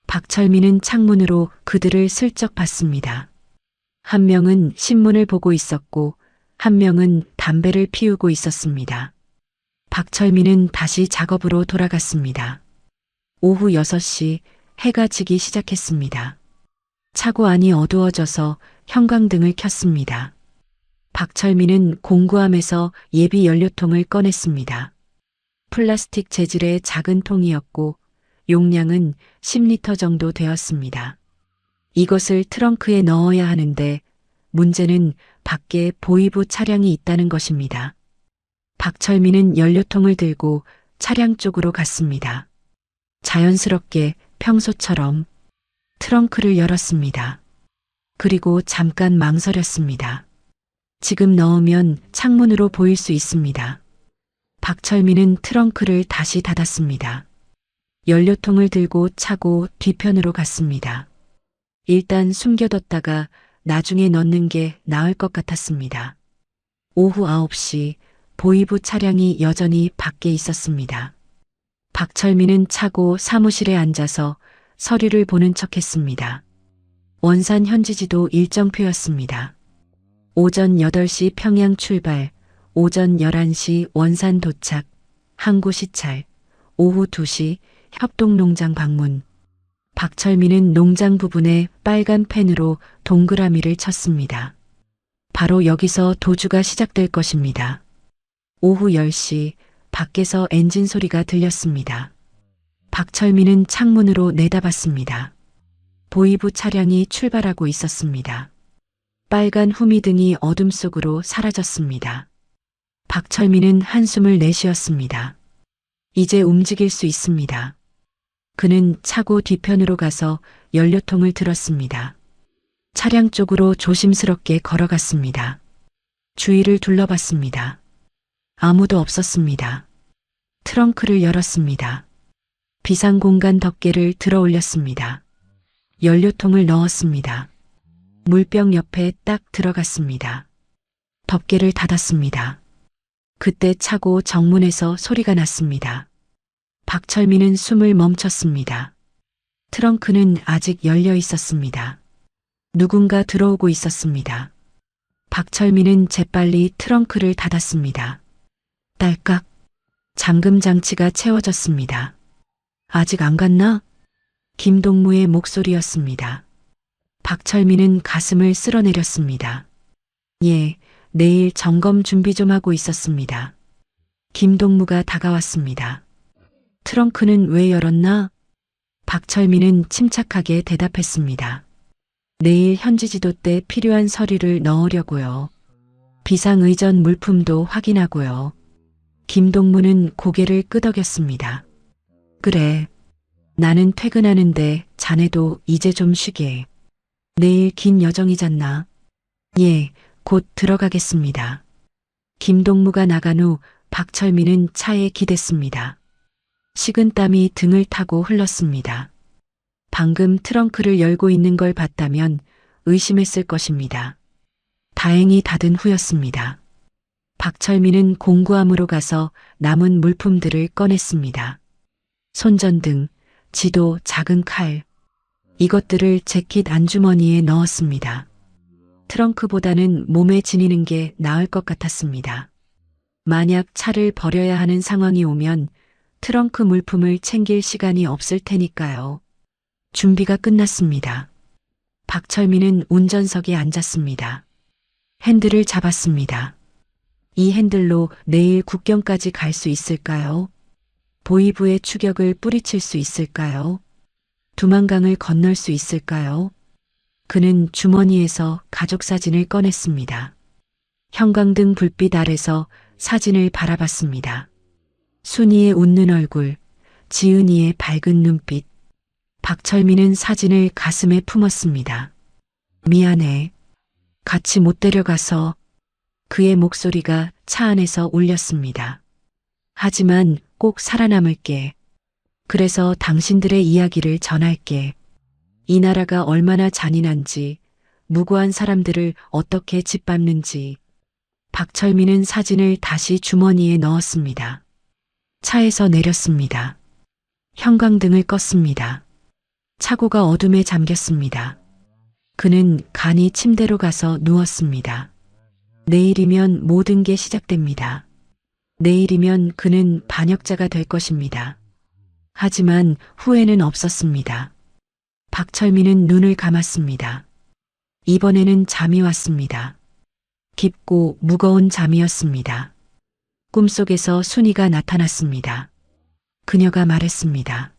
박철민은 창문으로 그들을 슬쩍 봤습니다. 한 명은 신문을 보고 있었고 한 명은 담배를 피우고 있었습니다. 박철민은 다시 작업으로 돌아갔습니다. 오후 6시 해가 지기 시작했습니다. 차고 안이 어두워져서 형광등을 켰습니다. 박철민은 공구함에서 예비 연료통을 꺼냈습니다. 플라스틱 재질의 작은 통이었고 용량은 10리터 정도 되었습니다. 이것을 트렁크에 넣어야 하는데 문제는 밖에 보이부 차량이 있다는 것입니다. 박철민은 연료통을 들고 차량 쪽으로 갔습니다. 자연스럽게 평소처럼 트렁크를 열었습니다. 그리고 잠깐 망설였습니다. 지금 넣으면 창문으로 보일 수 있습니다. 박철민은 트렁크를 다시 닫았습니다. 연료통을 들고 차고 뒤편으로 갔습니다. 일단 숨겨뒀다가 나중에 넣는 게 나을 것 같았습니다. 오후 9시 보이부 차량이 여전히 밖에 있었습니다. 박철민은 차고 사무실에 앉아서 서류를 보는 척했습니다. 원산 현지지도 일정표였습니다. 오전 8시 평양 출발, 오전 11시 원산 도착, 항구 시찰, 오후 2시 협동농장 방문. 박철민은 농장 부분에 빨간 펜으로 동그라미를 쳤습니다. 바로 여기서 도주가 시작될 것입니다. 오후 10시 밖에서 엔진 소리가 들렸습니다. 박철민은 창문으로 내다봤습니다. 보이부 차량이 출발하고 있었습니다. 빨간 후미등이 어둠 속으로 사라졌습니다. 박철민은 한숨을 내쉬었습니다. 이제 움직일 수 있습니다. 그는 차고 뒤편으로 가서 연료통을 들었습니다. 차량 쪽으로 조심스럽게 걸어갔습니다. 주위를 둘러봤습니다. 아무도 없었습니다. 트렁크를 열었습니다. 비상공간 덮개를 들어 올렸습니다. 연료통을 넣었습니다. 물병 옆에 딱 들어갔습니다. 덮개를 닫았습니다. 그때 차고 정문에서 소리가 났습니다. 박철민은 숨을 멈췄습니다. 트렁크는 아직 열려 있었습니다. 누군가 들어오고 있었습니다. 박철민은 재빨리 트렁크를 닫았습니다. 딸깍. 잠금 장치가 채워졌습니다. 아직 안 갔나? 김동무의 목소리였습니다. 박철민은 가슴을 쓸어내렸습니다. 예, 내일 점검 준비 좀 하고 있었습니다. 김동무가 다가왔습니다. 트렁크는 왜 열었나? 박철민은 침착하게 대답했습니다. 내일 현지지도 때 필요한 서류를 넣으려고요. 비상의전 물품도 확인하고요. 김동무는 고개를 끄덕였습니다. 그래. 나는 퇴근하는데 자네도 이제 좀 쉬게. 내일 긴 여정이잖나. 예, 곧 들어가겠습니다. 김동무가 나간 후 박철민은 차에 기댔습니다. 식은땀이 등을 타고 흘렀습니다. 방금 트렁크를 열고 있는 걸 봤다면 의심했을 것입니다. 다행히 닫은 후였습니다. 박철민은 공구함으로 가서 남은 물품들을 꺼냈습니다. 손전등, 지도, 작은 칼. 이것들을 재킷 안주머니에 넣었습니다. 트렁크보다는 몸에 지니는 게 나을 것 같았습니다. 만약 차를 버려야 하는 상황이 오면 트렁크 물품을 챙길 시간이 없을 테니까요. 준비가 끝났습니다. 박철민은 운전석에 앉았습니다. 핸들을 잡았습니다. 이 핸들로 내일 국경까지 갈 수 있을까요? 보이부의 추격을 뿌리칠 수 있을까요? 두만강을 건널 수 있을까요? 그는 주머니에서 가족 사진을 꺼냈습니다. 형광등 불빛 아래서 사진을 바라봤습니다. 순이의 웃는 얼굴, 지은이의 밝은 눈빛. 박철민은 사진을 가슴에 품었습니다. 미안해. 같이 못 데려가서. 그의 목소리가 차 안에서 울렸습니다. 하지만 꼭 살아남을게. 그래서 당신들의 이야기를 전할게. 이 나라가 얼마나 잔인한지, 무고한 사람들을 어떻게 짓밟는지. 박철민은 사진을 다시 주머니에 넣었습니다. 차에서 내렸습니다. 형광등을 껐습니다. 차고가 어둠에 잠겼습니다. 그는 간이 침대로 가서 누웠습니다. 내일이면 모든 게 시작됩니다. 내일이면 그는 반역자가 될 것입니다. 하지만 후회는 없었습니다. 박철민은 눈을 감았습니다. 이번에는 잠이 왔습니다. 깊고 무거운 잠이었습니다. 꿈속에서 순이가 나타났습니다. 그녀가 말했습니다.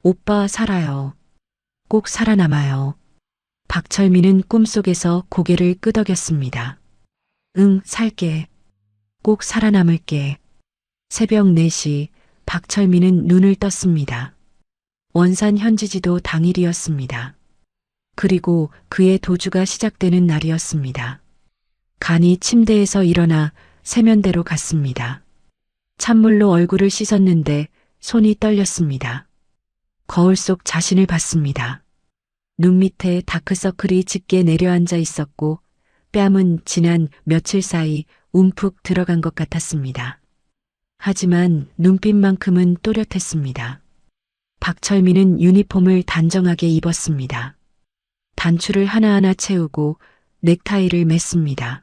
오빠 살아요. 꼭 살아남아요. 박철민은 꿈속에서 고개를 끄덕였습니다. 응, 살게. 꼭 살아남을게. 새벽 4시 박철민은 눈을 떴습니다. 원산 현지지도 당일이었습니다. 그리고 그의 도주가 시작되는 날이었습니다. 간이 침대에서 일어나 세면대로 갔습니다. 찬물로 얼굴을 씻었는데 손이 떨렸습니다. 거울 속 자신을 봤습니다. 눈 밑에 다크서클이 짙게 내려앉아 있었고 뺨은 지난 며칠 사이 움푹 들어간 것 같았습니다. 하지만 눈빛만큼은 또렷했습니다. 박철민은 유니폼을 단정하게 입었습니다. 단추를 하나하나 채우고 넥타이를 맸습니다.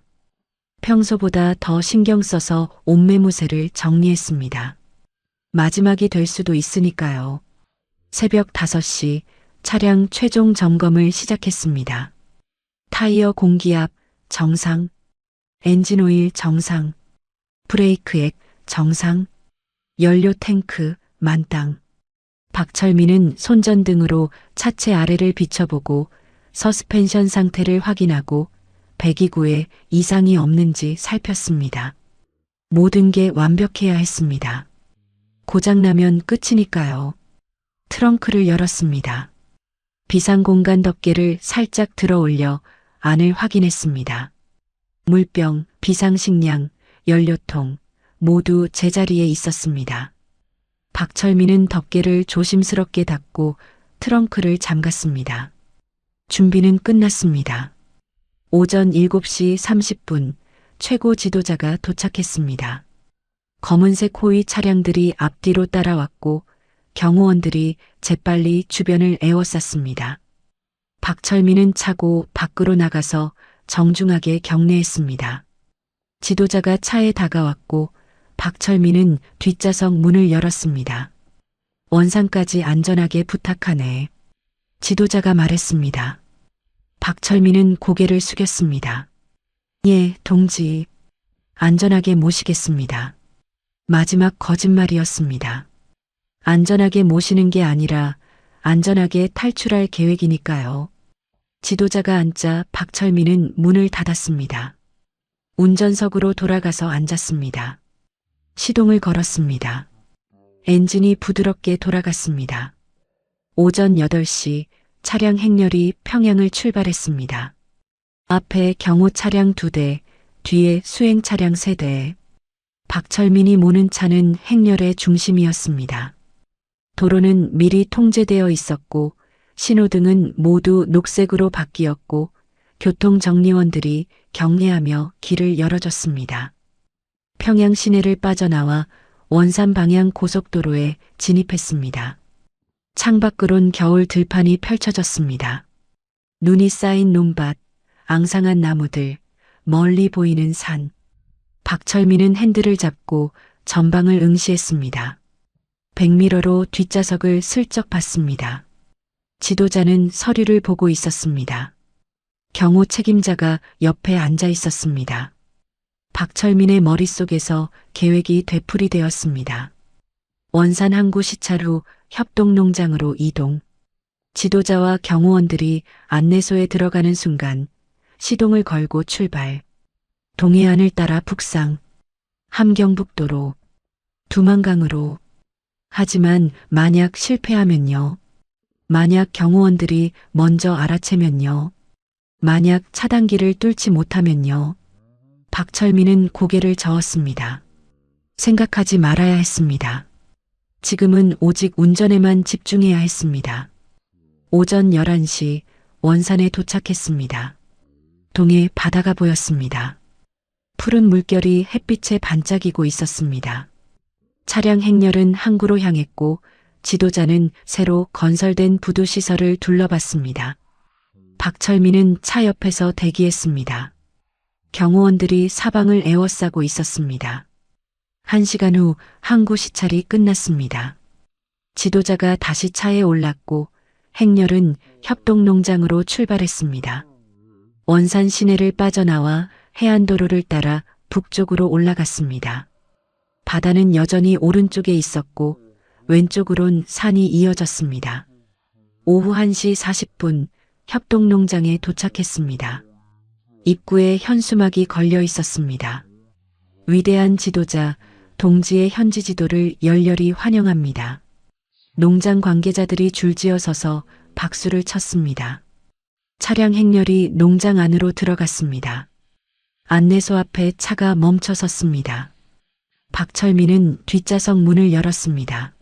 평소보다 더 신경 써서 옷매무새를 정리했습니다. 마지막이 될 수도 있으니까요. 새벽 5시 차량 최종 점검을 시작했습니다. 타이어 공기압 정상, 엔진 오일 정상, 브레이크액 정상, 연료 탱크 만땅. 박철민은 손전등으로 차체 아래를 비춰보고 서스펜션 상태를 확인하고 배기구에 이상이 없는지 살폈습니다. 모든 게 완벽해야 했습니다. 고장나면 끝이니까요. 트렁크를 열었습니다. 비상공간 덮개를 살짝 들어 올려 안을 확인했습니다. 물병, 비상식량, 연료통, 모두 제자리에 있었습니다. 박철민은 덮개를 조심스럽게 닫고 트렁크를 잠갔습니다. 준비는 끝났습니다. 오전 7시 30분 최고 지도자가 도착했습니다. 검은색 호위 차량들이 앞뒤로 따라왔고 경호원들이 재빨리 주변을 에워쌌습니다. 박철민은 차고 밖으로 나가서 정중하게 경례했습니다. 지도자가 차에 다가왔고 박철민은 뒷좌석 문을 열었습니다. 원산까지 안전하게 부탁하네. 지도자가 말했습니다. 박철민은 고개를 숙였습니다. 예, 동지. 안전하게 모시겠습니다. 마지막 거짓말이었습니다. 안전하게 모시는 게 아니라 안전하게 탈출할 계획이니까요. 지도자가 앉자 박철민은 문을 닫았습니다. 운전석으로 돌아가서 앉았습니다. 시동을 걸었습니다. 엔진이 부드럽게 돌아갔습니다. 오전 8시 차량 행렬이 평양을 출발했습니다. 앞에 경호 차량 2대, 뒤에 수행 차량 3대. 박철민이 모는 차는 행렬의 중심이었습니다. 도로는 미리 통제되어 있었고 신호등은 모두 녹색으로 바뀌었고 교통정리원들이 경례하며 길을 열어줬습니다. 평양 시내를 빠져나와 원산 방향 고속도로에 진입했습니다. 창밖으론 겨울 들판이 펼쳐졌습니다. 눈이 쌓인 논밭, 앙상한 나무들, 멀리 보이는 산. 박철민은 핸들을 잡고 전방을 응시했습니다. 백미러로 뒷좌석을 슬쩍 봤습니다. 지도자는 서류를 보고 있었습니다. 경호 책임자가 옆에 앉아 있었습니다. 박철민의 머릿속에서 계획이 되풀이되었습니다. 원산 항구 시찰 후 협동농장으로 이동. 지도자와 경호원들이 안내소에 들어가는 순간 시동을 걸고 출발. 동해안을 따라 북상. 함경북도로. 두만강으로. 하지만 만약 실패하면요. 만약 경호원들이 먼저 알아채면요. 만약 차단기를 뚫지 못하면요. 박철민은 고개를 저었습니다. 생각하지 말아야 했습니다. 지금은 오직 운전에만 집중해야 했습니다. 오전 11시 원산에 도착했습니다. 동해 바다가 보였습니다. 푸른 물결이 햇빛에 반짝이고 있었습니다. 차량 행렬은 항구로 향했고 지도자는 새로 건설된 부두시설을 둘러봤습니다. 박철민은 차 옆에서 대기했습니다. 경호원들이 사방을 에워싸고 있었습니다. 1시간 후 항구 시찰이 끝났습니다. 지도자가 다시 차에 올랐고 행렬은 협동농장으로 출발했습니다. 원산 시내를 빠져나와 해안도로를 따라 북쪽으로 올라갔습니다. 바다는 여전히 오른쪽에 있었고 왼쪽으론 산이 이어졌습니다. 오후 1시 40분 협동농장에 도착했습니다. 입구에 현수막이 걸려 있었습니다. 위대한 지도자, 동지의 현지 지도를 열렬히 환영합니다. 농장 관계자들이 줄지어 서서 박수를 쳤습니다. 차량 행렬이 농장 안으로 들어갔습니다. 안내소 앞에 차가 멈춰 섰습니다. 박철민은 뒷좌석 문을 열었습니다.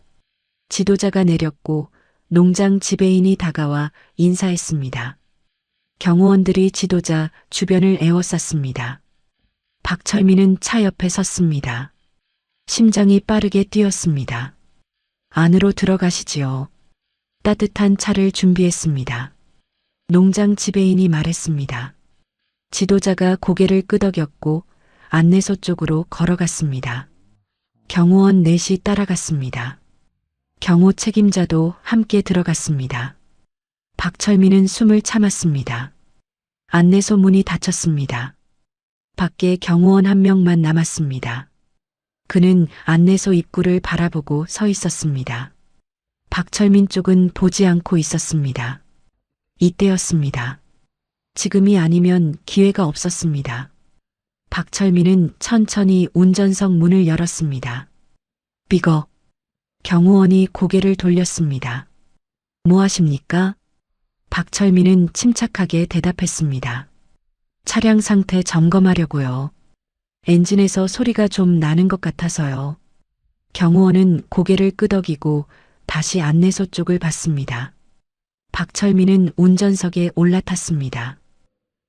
지도자가 내렸고 농장 지배인이 다가와 인사했습니다. 경호원들이 지도자 주변을 에워쌌습니다. 박철민은 차 옆에 섰습니다. 심장이 빠르게 뛰었습니다. 안으로 들어가시지요. 따뜻한 차를 준비했습니다. 농장 지배인이 말했습니다. 지도자가 고개를 끄덕였고 안내소 쪽으로 걸어갔습니다. 경호원 넷이 따라갔습니다. 경호 책임자도 함께 들어갔습니다. 박철민은 숨을 참았습니다. 안내소 문이 닫혔습니다. 밖에 경호원 한 명만 남았습니다. 그는 안내소 입구를 바라보고 서 있었습니다. 박철민 쪽은 보지 않고 있었습니다. 이때였습니다. 지금이 아니면 기회가 없었습니다. 박철민은 천천히 운전석 문을 열었습니다. 삐거. 경호원이 고개를 돌렸습니다. 뭐 하십니까? 박철민은 침착하게 대답했습니다. 차량 상태 점검하려고요. 엔진에서 소리가 좀 나는 것 같아서요. 경호원은 고개를 끄덕이고 다시 안내소 쪽을 봤습니다. 박철민은 운전석에 올라탔습니다.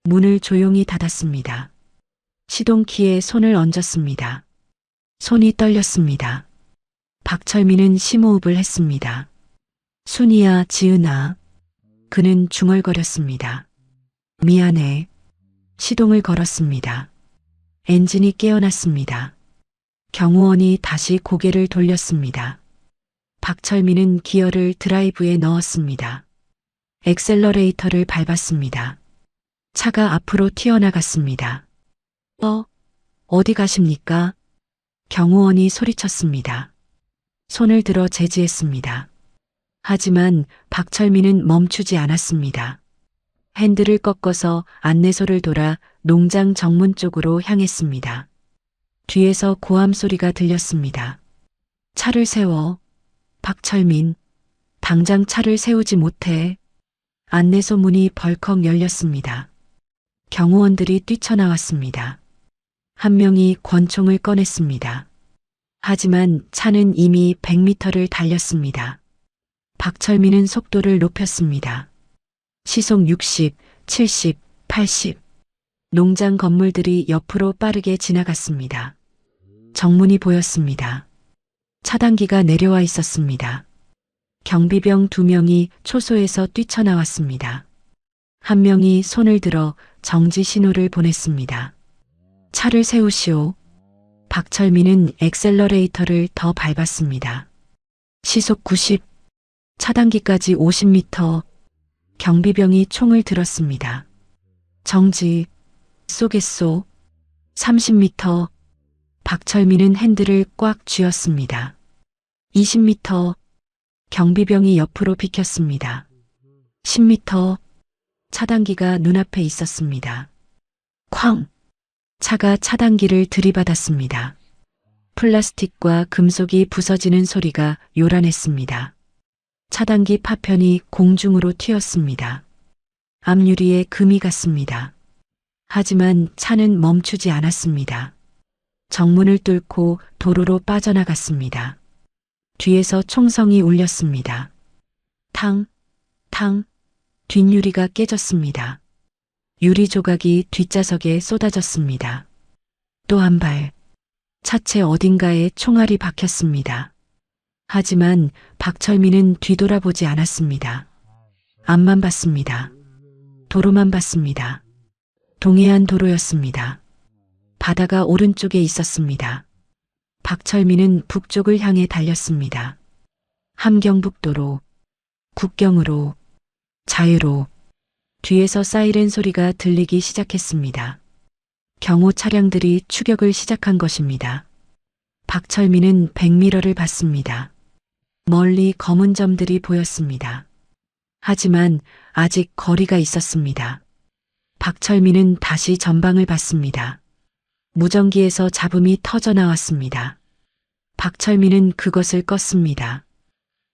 문을 조용히 닫았습니다. 시동키에 손을 얹었습니다. 손이 떨렸습니다. 박철민은 심호흡을 했습니다. 순이야, 지은아. 그는 중얼거렸습니다. 미안해. 시동을 걸었습니다. 엔진이 깨어났습니다. 경호원이 다시 고개를 돌렸습니다. 박철민은 기어를 드라이브에 넣었습니다. 엑셀러레이터를 밟았습니다. 차가 앞으로 튀어나갔습니다. 어디 가십니까? 경호원이 소리쳤습니다. 손을 들어 제지했습니다. 하지만 박철민은 멈추지 않았습니다. 핸들을 꺾어서 안내소를 돌아 농장 정문 쪽으로 향했습니다. 뒤에서 고함 소리가 들렸습니다. 차를 세워. 박철민, 당장 차를 세우지 못해. 안내소 문이 벌컥 열렸습니다. 경호원들이 뛰쳐나왔습니다. 한 명이 권총을 꺼냈습니다. 하지만 차는 이미 100m를 달렸습니다. 박철민은 속도를 높였습니다. 시속 60, 70, 80. 농장 건물들이 옆으로 빠르게 지나갔습니다. 정문이 보였습니다. 차단기가 내려와 있었습니다. 경비병 2명이 초소에서 뛰쳐나왔습니다. 한 명이 손을 들어 정지 신호를 보냈습니다. 차를 세우시오. 박철민은 엑셀러레이터를 더 밟았습니다. 시속 90, 차단기까지 50m. 경비병이 총을 들었습니다. 정지, 쏘겠소. 30m. 박철민은 핸들을 꽉 쥐었습니다. 20m. 경비병이 옆으로 비켰습니다. 10m. 차단기가 눈앞에 있었습니다. 쾅! 차가 차단기를 들이받았습니다. 플라스틱과 금속이 부서지는 소리가 요란했습니다. 차단기 파편이 공중으로 튀었습니다. 앞유리에 금이 갔습니다. 하지만 차는 멈추지 않았습니다. 정문을 뚫고 도로로 빠져나갔습니다. 뒤에서 총성이 울렸습니다. 탕, 탕, 뒷유리가 깨졌습니다. 유리 조각이 뒷좌석에 쏟아졌습니다. 또 한 발, 차체 어딘가에 총알이 박혔습니다. 하지만 박철민은 뒤돌아보지 않았습니다. 앞만 봤습니다. 도로만 봤습니다. 동해안 도로였습니다. 바다가 오른쪽에 있었습니다. 박철민은 북쪽을 향해 달렸습니다. 함경북도로, 국경으로, 자유로. 뒤에서 사이렌 소리가 들리기 시작했습니다. 경호 차량들이 추격을 시작한 것입니다. 박철민은 백미러를 봤습니다. 멀리 검은 점들이 보였습니다. 하지만 아직 거리가 있었습니다. 박철민은 다시 전방을 봤습니다. 무전기에서 잡음이 터져 나왔습니다. 박철민은 그것을 껐습니다.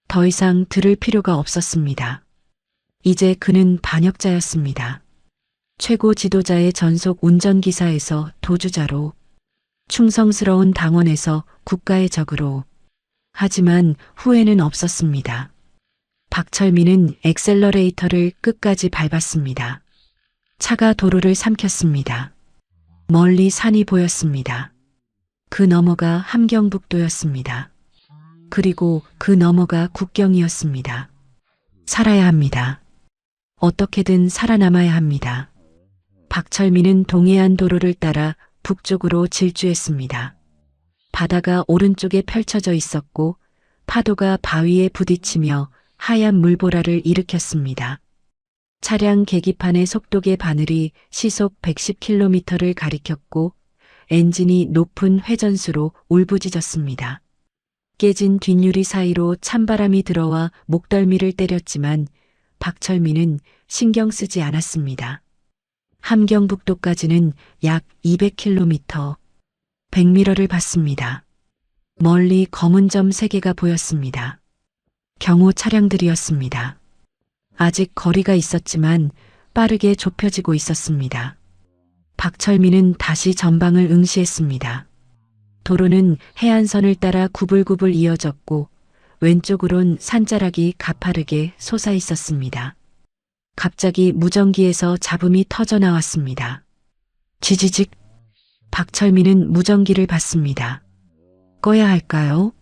더 이상 들을 필요가 없었습니다. 이제 그는 반역자였습니다. 최고 지도자의 전속 운전기사에서 도주자로, 충성스러운 당원에서 국가의 적으로. 하지만 후회는 없었습니다. 박철민은 엑셀러레이터를 끝까지 밟았습니다. 차가 도로를 삼켰습니다. 멀리 산이 보였습니다. 그 너머가 함경북도였습니다. 그리고 그 너머가 국경이었습니다. 살아야 합니다. 어떻게든 살아남아야 합니다. 박철민은 동해안 도로를 따라 북쪽으로 질주했습니다. 바다가 오른쪽에 펼쳐져 있었고 파도가 바위에 부딪히며 하얀 물보라를 일으켰습니다. 차량 계기판의 속도계 바늘이 시속 110km를 가리켰고 엔진이 높은 회전수로 울부짖었습니다. 깨진 뒷유리 사이로 찬바람이 들어와 목덜미를 때렸지만 박철민은 신경 쓰지 않았습니다. 함경북도까지는 약 200km. 백미러를 봤습니다. 멀리 검은 점 3개가 보였습니다. 경호 박철민은 다시 전방을 응시했습니다. 도로는 해안선을 따라 구불구불 이어졌고 왼쪽으론 산자락이 가파르게 솟아 있었습니다. 갑자기 무전기에서 잡음이 터져 나왔습니다. 지지직. 박철민은 무전기를 받습니다. 꺼야 할까요?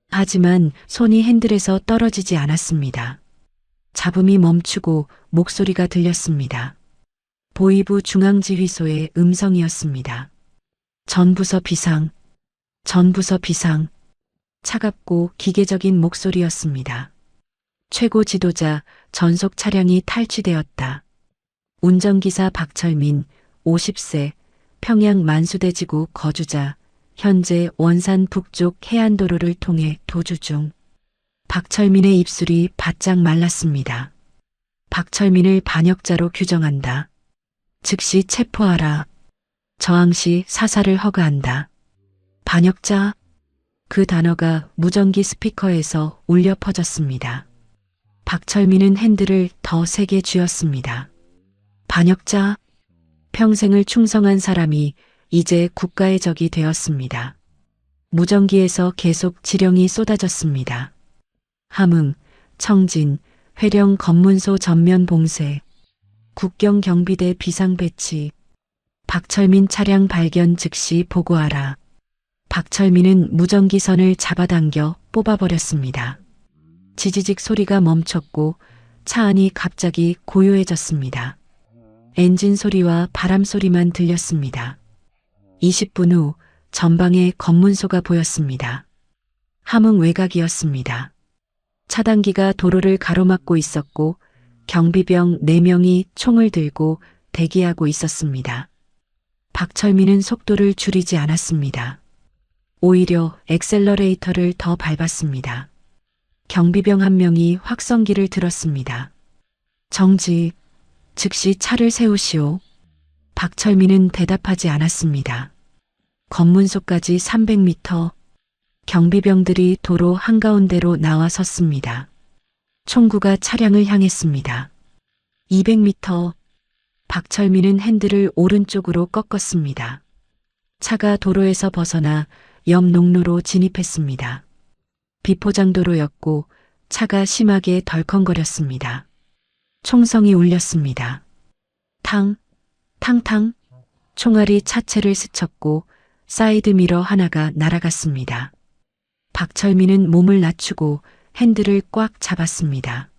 하지만 손이 핸들에서 떨어지지 않았습니다. 잡음이 멈추고 목소리가 들렸습니다. 보이부 중앙지휘소의 음성이었습니다. 전부서 비상. 전부서 비상. 차갑고 기계적인 목소리였습니다. 최고 지도자 전속 차량이 탈취되었다. 운전기사 박철민, 50세, 평양 만수대지구 거주자, 현재 원산 북쪽 해안도로를 통해 도주 중. 박철민의 입술이 바짝 말랐습니다. 박철민을 반역자로 규정한다. 즉시 체포하라. 저항 시 사살을 허가한다. 반역자? 그 단어가 무전기 스피커에서 울려 퍼졌습니다. 박철민은 핸들을 더 세게 쥐었습니다. 반역자? 평생을 충성한 사람이 이제 국가의 적이 되었습니다. 무전기에서 계속 지령이 쏟아졌습니다. 함흥, 청진, 회령 검문소 전면 봉쇄, 국경경비대 비상 배치, 박철민 차량 발견 즉시 보고하라. 박철민은 무전기 선을 잡아당겨 뽑아버렸습니다. 지지직 소리가 멈췄고 차 안이 갑자기 고요해졌습니다. 엔진 소리와 바람 소리만 들렸습니다. 20분 후 전방에 검문소가 보였습니다. 함흥 외곽이었습니다. 차단기가 도로를 가로막고 있었고 경비병 4명이 총을 들고 대기하고 있었습니다. 박철민은 속도를 줄이지 않았습니다. 오히려 엑셀러레이터를 더 밟았습니다. 경비병 1명이 확성기를 들었습니다. 정지, 즉시 차를 세우시오. 박철민은 대답하지 않았습니다. 검문소까지 300m, 경비병들이 도로 한가운데로 나와 섰습니다. 총구가 차량을 향했습니다. 200m, 박철민은 핸들을 오른쪽으로 꺾었습니다. 차가 도로에서 벗어나 옆 농로로 진입했습니다. 비포장도로였고 차가 심하게 덜컹거렸습니다. 총성이 울렸습니다. 탕, 탕탕, 총알이 차체를 스쳤고 사이드미러 하나가 날아갔습니다. 박철민은 몸을 낮추고 핸들을 꽉 잡았습니다.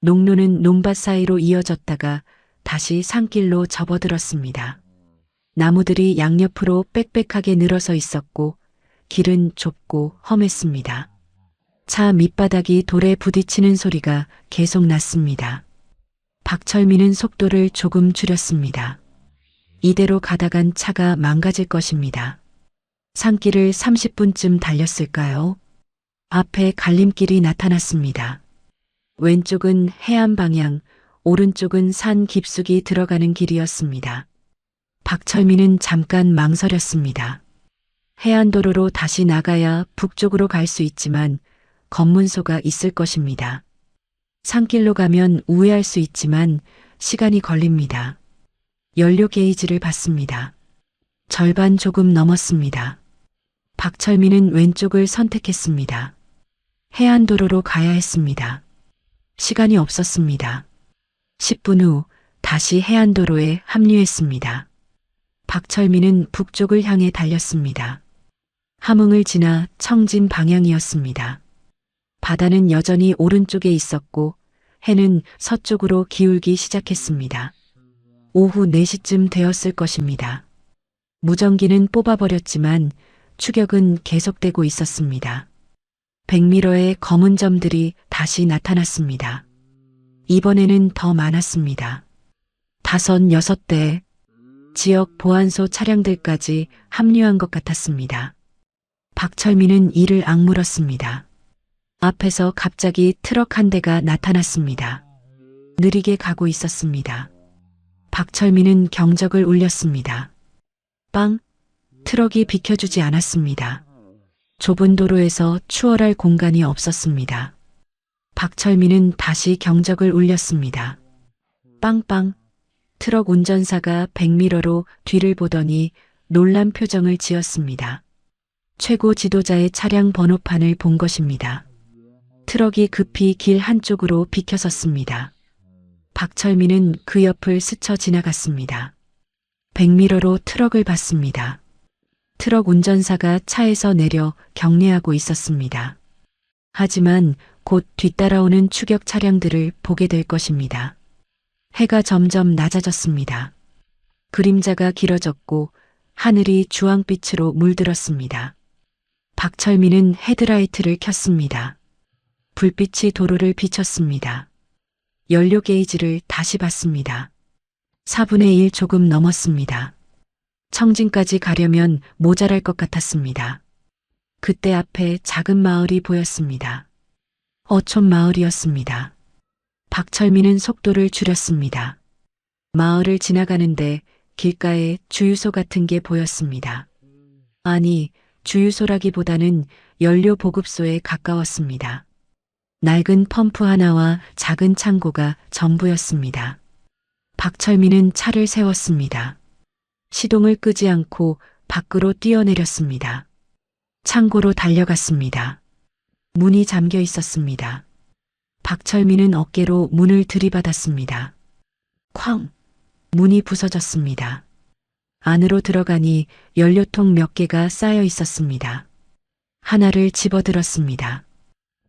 농로는 논밭 사이로 이어졌다가 다시 산길로 접어들었습니다. 나무들이 양옆으로 빽빽하게 늘어서 있었고 길은 좁고 험했습니다. 차 밑바닥이 돌에 부딪히는 소리가 계속 났습니다. 박철민은 속도를 조금 줄였습니다. 이대로 가다간 차가 망가질 것입니다. 산길을 30분쯤 달렸을까요? 앞에 갈림길이 나타났습니다. 왼쪽은 해안 방향, 오른쪽은 산 깊숙이 들어가는 길이었습니다. 박철민은 잠깐 망설였습니다. 해안도로로 다시 나가야 북쪽으로 갈 수 있지만 검문소가 있을 것입니다. 산길로 가면 우회할 수 있지만 시간이 걸립니다. 연료 게이지를 봤습니다. 절반 조금 넘었습니다. 박철민은 왼쪽을 선택했습니다. 해안도로로 가야 했습니다. 시간이 없었습니다. 10분 후 다시 해안도로에 합류했습니다. 박철민은 북쪽을 향해 달렸습니다. 함흥을 지나 청진 방향이었습니다. 바다는 여전히 오른쪽에 있었고 해는 서쪽으로 기울기 시작했습니다. 오후 4시쯤 되었을 것입니다. 무전기는 뽑아버렸지만 추격은 계속되고 있었습니다. 100m의 검은 점들이 다시 나타났습니다. 이번에는 더 많았습니다. 5, 6대 지역 보안소 차량들까지 합류한 것 같았습니다. 박철민은 이를 악물었습니다. 앞에서 갑자기 트럭 한 대가 나타났습니다. 느리게 가고 있었습니다. 박철민은 경적을 울렸습니다. 빵! 트럭이 비켜주지 않았습니다. 좁은 도로에서 추월할 공간이 없었습니다. 박철민은 다시 경적을 울렸습니다. 빵빵! 트럭 운전사가 백미러로 뒤를 보더니 놀란 표정을 지었습니다. 최고 지도자의 차량 번호판을 본 것입니다. 트럭이 급히 길 한쪽으로 비켜섰습니다. 박철민은 그 옆을 스쳐 지나갔습니다. 백미러로 트럭을 봤습니다. 트럭 운전사가 차에서 내려 경례하고 있었습니다. 하지만 곧 뒤따라오는 추격 차량들을 보게 될 것입니다. 해가 점점 낮아졌습니다. 그림자가 길어졌고 하늘이 주황빛으로 물들었습니다. 박철민은 헤드라이트를 켰습니다. 불빛이 도로를 비쳤습니다. 연료 게이지를 다시 봤습니다. 4분의 1 조금 넘었습니다. 청진까지 가려면 모자랄 것 같았습니다. 그때 앞에 작은 마을이 보였습니다. 어촌 마을이었습니다. 박철민은 속도를 줄였습니다. 마을을 지나가는데 길가에 주유소 같은 게 보였습니다. 아니, 주유소라기보다는 연료 보급소에 가까웠습니다. 낡은 펌프 하나와 작은 창고가 전부였습니다. 박철민은 차를 세웠습니다. 시동을 끄지 않고 밖으로 뛰어내렸습니다. 창고로 달려갔습니다. 문이 잠겨 있었습니다. 박철민은 어깨로 문을 들이받았습니다. 쾅! 문이 부서졌습니다. 안으로 들어가니 연료통 몇 개가 쌓여 있었습니다. 하나를 집어들었습니다.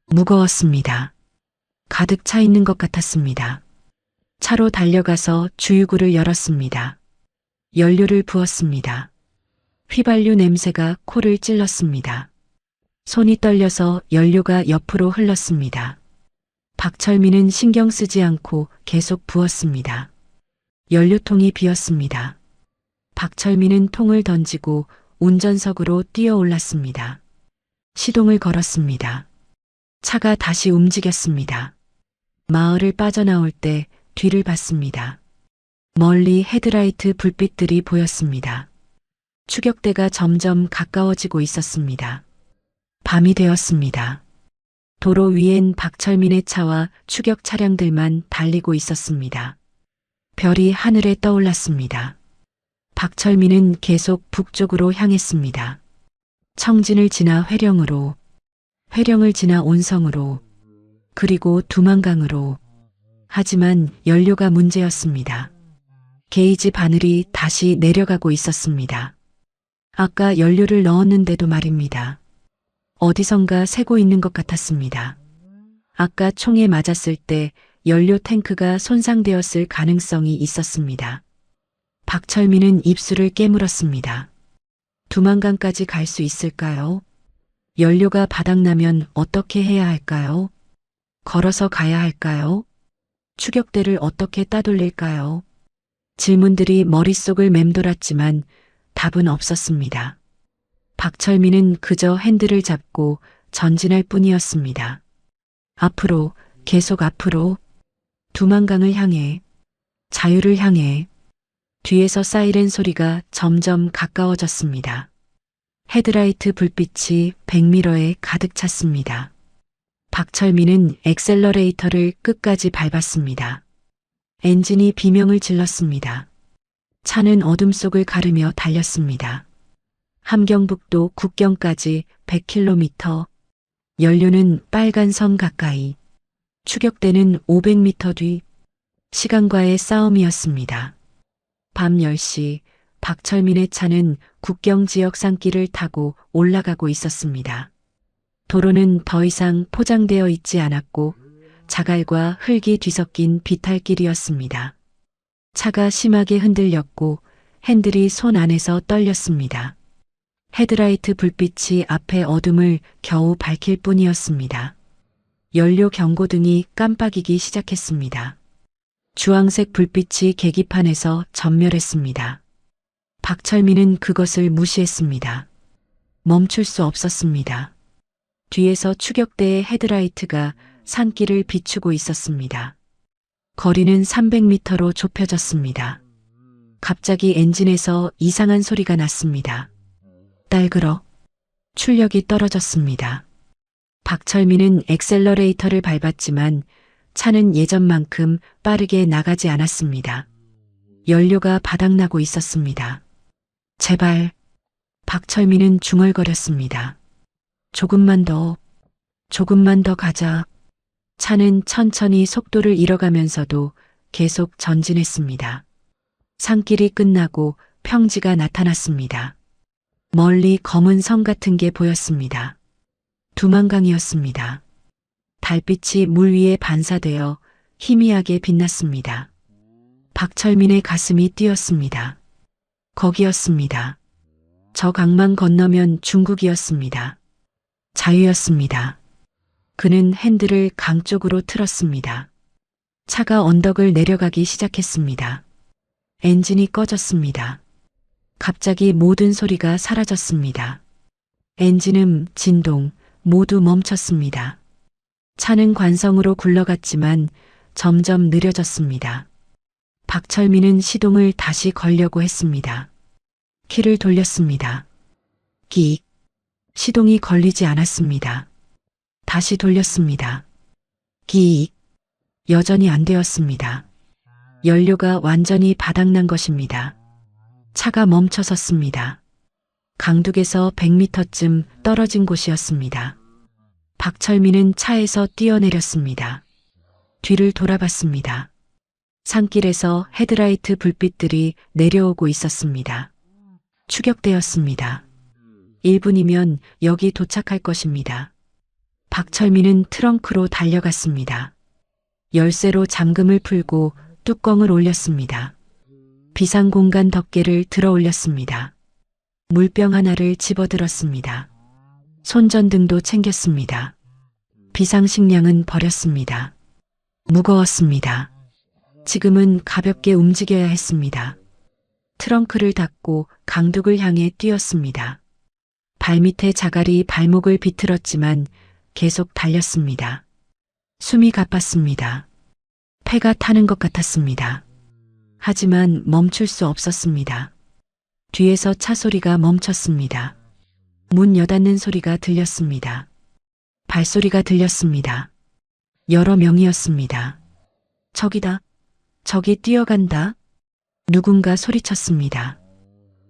무거웠습니다. 가득 차 있는 것 같았습니다. 차로 달려가서 주유구를 열었습니다. 연료를 부었습니다. 휘발유 냄새가 코를 찔렀습니다. 손이 떨려서 연료가 옆으로 흘렀습니다. 박철민은 신경 쓰지 않고 계속 부었습니다. 연료통이 비었습니다. 박철민은 통을 던지고 운전석으로 뛰어 올랐습니다. 시동을 걸었습니다. 차가 다시 움직였습니다. 마을을 빠져나올 때 뒤를 봤습니다. 멀리 헤드라이트 불빛들이 보였습니다. 추격대가 점점 가까워지고 있었습니다. 밤이 되었습니다. 도로 위엔 박철민의 차와 추격 차량들만 달리고 있었습니다. 별이 하늘에 떠올랐습니다. 박철민은 계속 북쪽으로 향했습니다. 청진을 지나 회령으로, 회령을 지나 온성으로, 그리고 두만강으로. 하지만 연료가 문제였습니다. 게이지 바늘이 다시 내려가고 있었습니다. 아까 연료를 넣었는데도 말입니다. 어디선가 새고 있는 것 같았습니다. 아까 총에 맞았을 때 연료 탱크가 손상되었을 가능성이 있었습니다. 박철민은 입술을 깨물었습니다. 두만강까지 갈 수 있을까요? 연료가 바닥나면 어떻게 해야 할까요? 걸어서 가야 할까요? 추격대를 어떻게 따돌릴까요? 질문들이 머릿속을 맴돌았지만 답은 없었습니다. 박철민은 그저 핸들을 잡고 전진할 뿐이었습니다. 앞으로, 계속 앞으로, 두만강을 향해, 자유를 향해. 뒤에서 사이렌 소리가 점점 가까워졌습니다. 헤드라이트 불빛이 백미러에 가득 찼습니다. 박철민은 엑셀러레이터를 끝까지 밟았습니다. 엔진이 비명을 질렀습니다. 차는 어둠 속을 가르며 달렸습니다. 함경북도 국경까지 100km, 연료는 빨간 선 가까이, 추격대는 500m 뒤, 시간과의 싸움이었습니다. 밤 10시 박철민의 차는 국경 지역 산길을 타고 올라가고 있었습니다. 도로는 더 이상 포장되어 있지 않았고 자갈과 흙이 뒤섞인 비탈길이었습니다. 차가 심하게 흔들렸고 핸들이 손 안에서 떨렸습니다. 헤드라이트 불빛이 앞의 어둠을 겨우 밝힐 뿐이었습니다. 연료 경고등이 깜빡이기 시작했습니다. 주황색 불빛이 계기판에서 전멸했습니다. 박철민은 그것을 무시했습니다. 멈출 수 없었습니다. 뒤에서 추격대의 헤드라이트가 산길을 비추고 있었습니다. 거리는 300m로 좁혀졌습니다. 갑자기 엔진에서 이상한 소리가 났습니다. 딸그러. 출력이 떨어졌습니다. 박철민은 엑셀러레이터를 밟았지만 차는 예전만큼 빠르게 나가지 않았습니다. 연료가 바닥나고 있었습니다. 제발. 박철민은 중얼거렸습니다. 조금만 더 가자. 차는 천천히 속도를 잃어가면서도 계속 전진했습니다. 산길이 끝나고 평지가 나타났습니다. 멀리 검은 성 같은 게 보였습니다. 두만강이었습니다. 달빛이 물 위에 반사되어 희미하게 빛났습니다. 박철민의 가슴이 뛰었습니다. 거기였습니다. 저 강만 건너면 중국이었습니다. 자유였습니다. 그는 핸들을 강 쪽으로 틀었습니다. 차가 언덕을 내려가기 시작했습니다. 엔진이 꺼졌습니다. 갑자기 모든 소리가 사라졌습니다. 엔진음, 진동 모두 멈췄습니다. 차는 관성으로 굴러갔지만 점점 느려졌습니다. 박철민은 시동을 다시 걸려고 했습니다. 키를 돌렸습니다. 끽. 시동이 걸리지 않았습니다. 다시 돌렸습니다. 끽. 여전히 안 되었습니다. 연료가 완전히 바닥난 것입니다. 차가 멈춰 섰습니다. 강둑에서 100m쯤 떨어진 곳이었습니다. 박철민은 차에서 뛰어내렸습니다. 뒤를 돌아봤습니다. 산길에서 헤드라이트 불빛들이 내려오고 있었습니다. 추격되었습니다. 1분이면 여기 도착할 것입니다. 박철민은 트렁크로 달려갔습니다. 열쇠로 잠금을 풀고 뚜껑을 올렸습니다. 비상공간 덮개를 들어 올렸습니다. 물병 하나를 집어들었습니다. 손전등도 챙겼습니다. 비상식량은 버렸습니다. 무거웠습니다. 지금은 가볍게 움직여야 했습니다. 트렁크를 닫고 강둑을 향해 뛰었습니다. 발밑에 자갈이 발목을 비틀었지만 계속 달렸습니다. 숨이 가빴습니다. 폐가 타는 것 같았습니다. 하지만 멈출 수 없었습니다. 뒤에서 차 소리가 멈췄습니다. 문 여닫는 소리가 들렸습니다. 발소리가 들렸습니다. 여러 명이었습니다. 저기다. 저기 뛰어간다. 누군가 소리쳤습니다.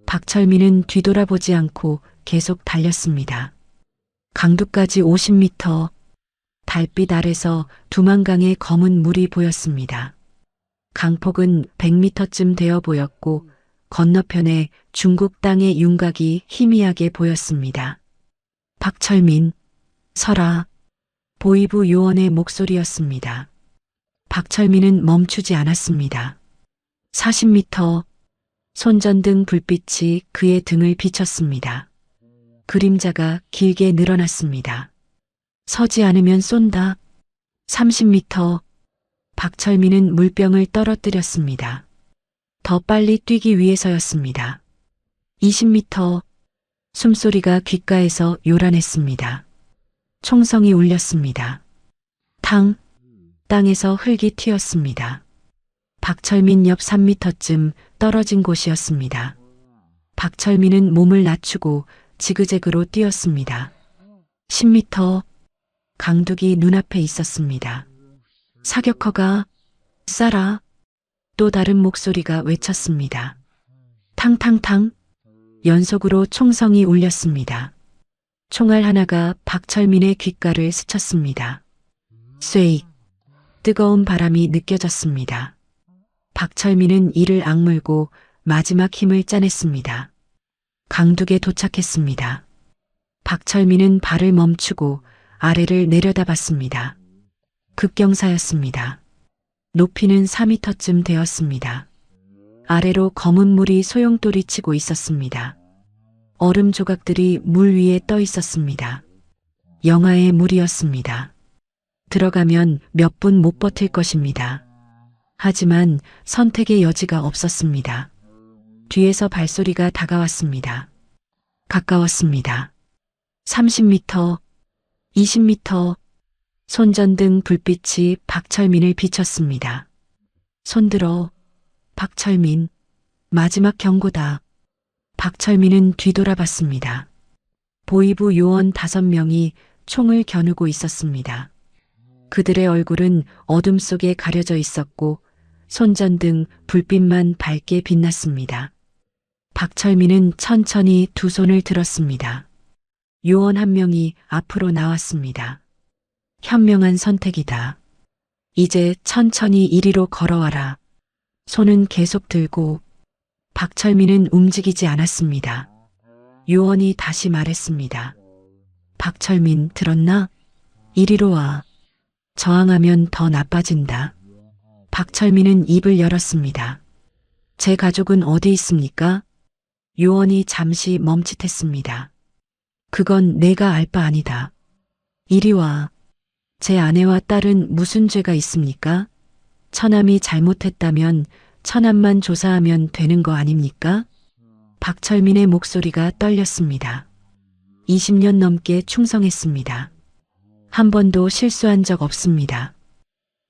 박철민은 뒤돌아보지 않고 계속 달렸습니다. 강둑까지 50m. 달빛 아래서 두만강의 검은 물이 보였습니다. 강폭은 100m쯤 되어 보였고 건너편에 중국 땅의 윤곽이 희미하게 보였습니다. 박철민, 서라. 보이부 요원의 목소리였습니다. 박철민은 멈추지 않았습니다. 40m. 손전등 불빛이 그의 등을 비쳤습니다. 그림자가 길게 늘어났습니다. 서지 않으면 쏜다. 30m. 박철민은 물병을 떨어뜨렸습니다. 더 빨리 뛰기 위해서였습니다. 20m. 숨소리가 귓가에서 요란했습니다. 총성이 울렸습니다. 탕. 땅에서 흙이 튀었습니다. 박철민 옆 3m쯤 떨어진 곳이었습니다. 박철민은 몸을 낮추고 지그재그로 뛰었습니다. 10m. 강둑이 눈앞에 있었습니다. 사격허가 쏴라. 또 다른 목소리가 외쳤습니다. 탕탕탕. 연속으로 총성이 울렸습니다. 총알 하나가 박철민의 귓가를 스쳤습니다. 쇠익. 뜨거운 바람이 느껴졌습니다. 박철민은 이를 악물고 마지막 힘을 짜냈습니다. 강둑에 도착했습니다. 박철민은 발을 멈추고 아래를 내려다봤습니다. 급경사였습니다. 높이는 4m쯤 되었습니다. 아래로 검은 물이 소용돌이 치고 있었습니다. 얼음 조각들이 물 위에 떠 있었습니다. 영하의 물이었습니다. 들어가면 몇 분 못 버틸 것입니다. 하지만 선택의 여지가 없었습니다. 뒤에서 발소리가 다가왔습니다. 가까웠습니다. 30m, 20m. 손전등 불빛이 박철민을 비쳤습니다. 손들어. 박철민. 마지막 경고다. 박철민은 뒤돌아봤습니다. 보이부 요원 5명이 총을 겨누고 있었습니다. 그들의 얼굴은 어둠 속에 가려져 있었고 손전등 불빛만 밝게 빛났습니다. 박철민은 천천히 두 손을 들었습니다. 요원 한 명이 앞으로 나왔습니다. 현명한 선택이다. 이제 천천히 이리로 걸어와라. 손은 계속 들고 박철민은 움직이지 않았습니다. 요원이 다시 말했습니다. 박철민, 들었나? 이리로 와. 저항하면 더 나빠진다. 박철민은 입을 열었습니다. 제 가족은 어디 있습니까? 요원이 잠시 멈칫했습니다. 그건 내가 알 바 아니다. 이리 와. 제 아내와 딸은 무슨 죄가 있습니까? 처남이 잘못했다면 처남만 조사하면 되는 거 아닙니까? 박철민의 목소리가 떨렸습니다. 20년 넘게 충성했습니다. 한 번도 실수한 적 없습니다.